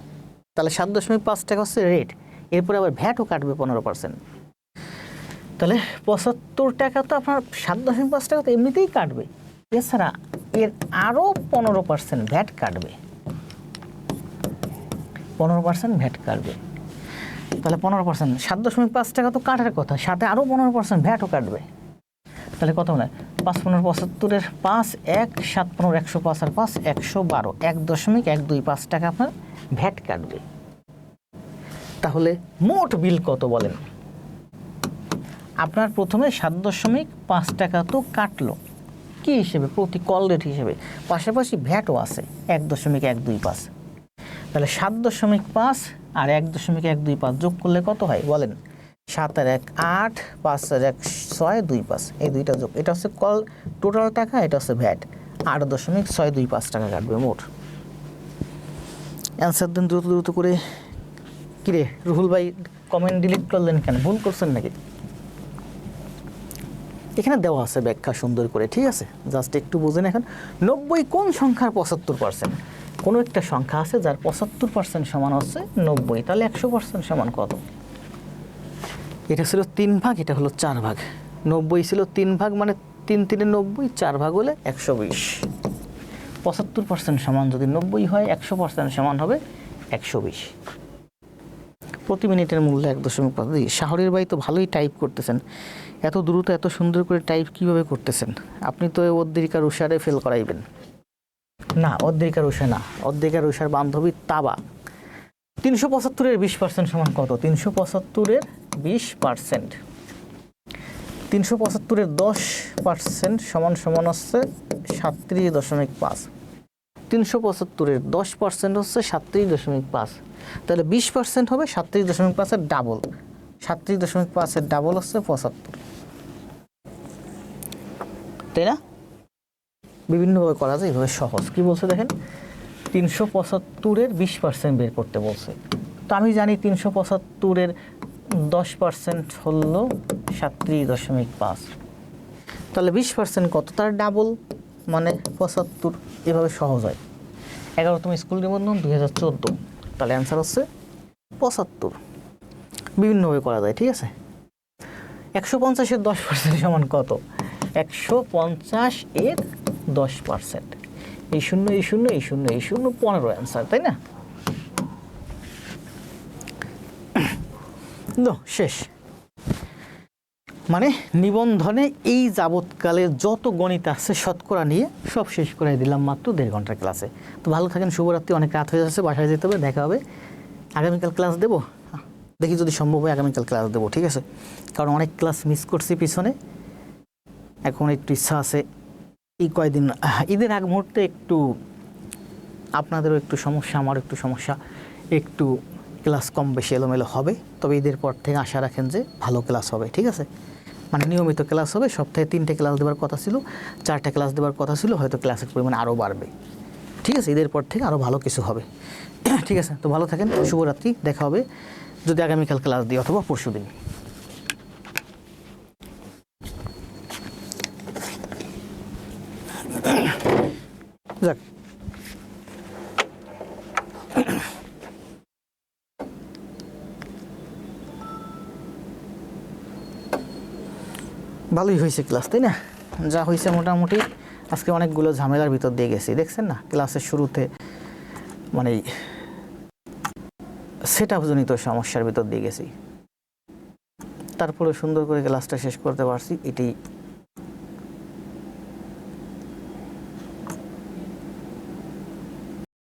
তাহলে 7.5 টাকা হচ্ছে রেট, এরপরে আবার ভ্যাটও কাটবে 15%, তাহলে 75 টাকা তো আপনার 7.5 টাকা তো এমনিতেই কাটবে, এছাড়া এর আরও 15% ভ্যাট কাটবে, 15% ভ্যাট কাটবে। তাহলে 15%, 7.5 টাকা তো কাটার কথা, সাথে আরও 15% ভ্যাটও কাটবে, তাহলে কত হয়? 5 15 75-এর 5, 1 7 15 105 আর 5 112, 1.125 টাকা আপনার ভ্যাট কাটবে। তাহলে মোট বিল কত বলেন? আপনার প্রথমে 7.5 টাকা তো কাটলো কি হিসেবে? প্রতি কল রেট হিসেবে, পাশাপাশি ভ্যাটও আছে 1.125, তাহলে 7.5 আর 1.125 যোগ করলে কত হয় বলেন? 7 আর 1 8, 5 আর 1 6, 2 5, এই দুইটা যোগ, এটা হচ্ছে কল টোটাল টাকা, এটা হচ্ছে ভ্যাট, 8.625 টাকা কাটবে মোট। অ্যান্সার দেন দ্রুত দ্রুত করে। কিরে রুহুল ভাই কমেন্ট ডিলিট করলেন কেন? ভুল করছেন নাকি? এখানে দেওয়া আছে ব্যাখ্যা সুন্দর করে, ঠিক আছে, জাস্ট একটু বুঝেন। এখন 90 কোন সংখ্যার 75%? কোনো একটা সংখ্যা আছে যার 75% সমান হচ্ছে 90, তাহলে 100% সমান কত? এটা ছিল 3 ভাগ, এটা হলো 4 ভাগ। 90 ছিল 3 ভাগ, মানে 3 3 90, 4 ভাগ হলে 120। 75% সমান যদি 90 হয়, 100% সমান হবে 120। প্রতি মিনিটের মূল্য 1.5। শাহরির ভাই তো ভালোই টাইপ করতেছেন, এত দ্রুত এত সুন্দর করে টাইপ কিভাবে করতেছেন? আপনি তো অদ্রিকা রুষারে ফেল করাইবেন না। অদ্রিকা রুষা না, অদ্রিকা রুষার বান্ধবী তাবা। 375-এর 20% সমান কত? 375-এর 20%, 375-এর 10% সমান সমান হচ্ছে 37.5। 375-এর 10% হচ্ছে 37.5, তাহলে 20% হবে 37.5-এর ডাবল। 37.5-এর ডাবল হচ্ছে 75, তাই না? বিভিন্নভাবে করা যায়, এভাবে সহজ। কি বলছে দেখেন, 375-এর 20% বের করতে বলছে। তো আমি জানি 375-এর 10% হলো 37.5, তাহলে 20% কত? তার ডাবল, মানে 75। এভাবে সহজ হয়। 11তম স্কুল নিবন্ধন 2014, তাহলে অ্যান্সার হচ্ছে 75। বিভিন্নভাবে করা যায়, ঠিক আছে। 150-এর 10% সমান কত? 150-এর 10%, এই শূন্য এই শূন্য এই শূন্য এই শূন্য, 15 অ্যান্সার, তাই না? শেষ। মানে নিবন্ধনে এই যাবৎকালে যত গণিত আছে শতকরা নিয়ে সব শেষ করে দিলাম মাত্র 1.5 ঘন্টার ক্লাসে। তো ভালো থাকেন, শুভরাত্রি। অনেক রাত হয়ে যাচ্ছে, বাসায় যেতে হবে, দেখা হবে। আগামীকাল ক্লাস দেবো, দেখি যদি সম্ভব হয় আগামীকাল ক্লাস দেবো, ঠিক আছে? কারণ অনেক ক্লাস মিস করছি পিছনে, এখন একটু ইচ্ছা আছে এই কয়দিন ঈদের আগ মুহূর্তে একটু আপনাদেরও একটু সমস্যা, আমারও একটু সমস্যা, একটু ক্লাস কম বেশি এলোমেলো হবে। তবে ঈদের পর থেকে আশা রাখেন যে ভালো ক্লাস হবে, ঠিক আছে? মানে নিয়মিত ক্লাস হবে, সপ্তাহে 3টে ক্লাস দেওয়ার কথা ছিল, 4টে ক্লাস দেওয়ার কথা ছিল, হয়তো ক্লাসের পরিমাণ আরও বাড়বে, ঠিক আছে? ঈদের পর থেকে আরও ভালো কিছু হবে, ঠিক আছে? তো ভালো থাকেন, শুভরাত্রি। দেখা হবে যদি আগামীকাল ক্লাস দিই অথবা পরশু দিন। যাক, ভালোই হয়েছে ক্লাস, তাই না? যা হয়েছে মোটামুটি। আজকে অনেকগুলো ঝামেলার ভিতর দিয়ে গেছি, দেখছেন না? ক্লাসের শুরুতে মানে সেট আপ জনিত সমস্যার ভিতর দিয়ে গেছি, তারপরে সুন্দর করে ক্লাসটা শেষ করতে পারছি, এটাই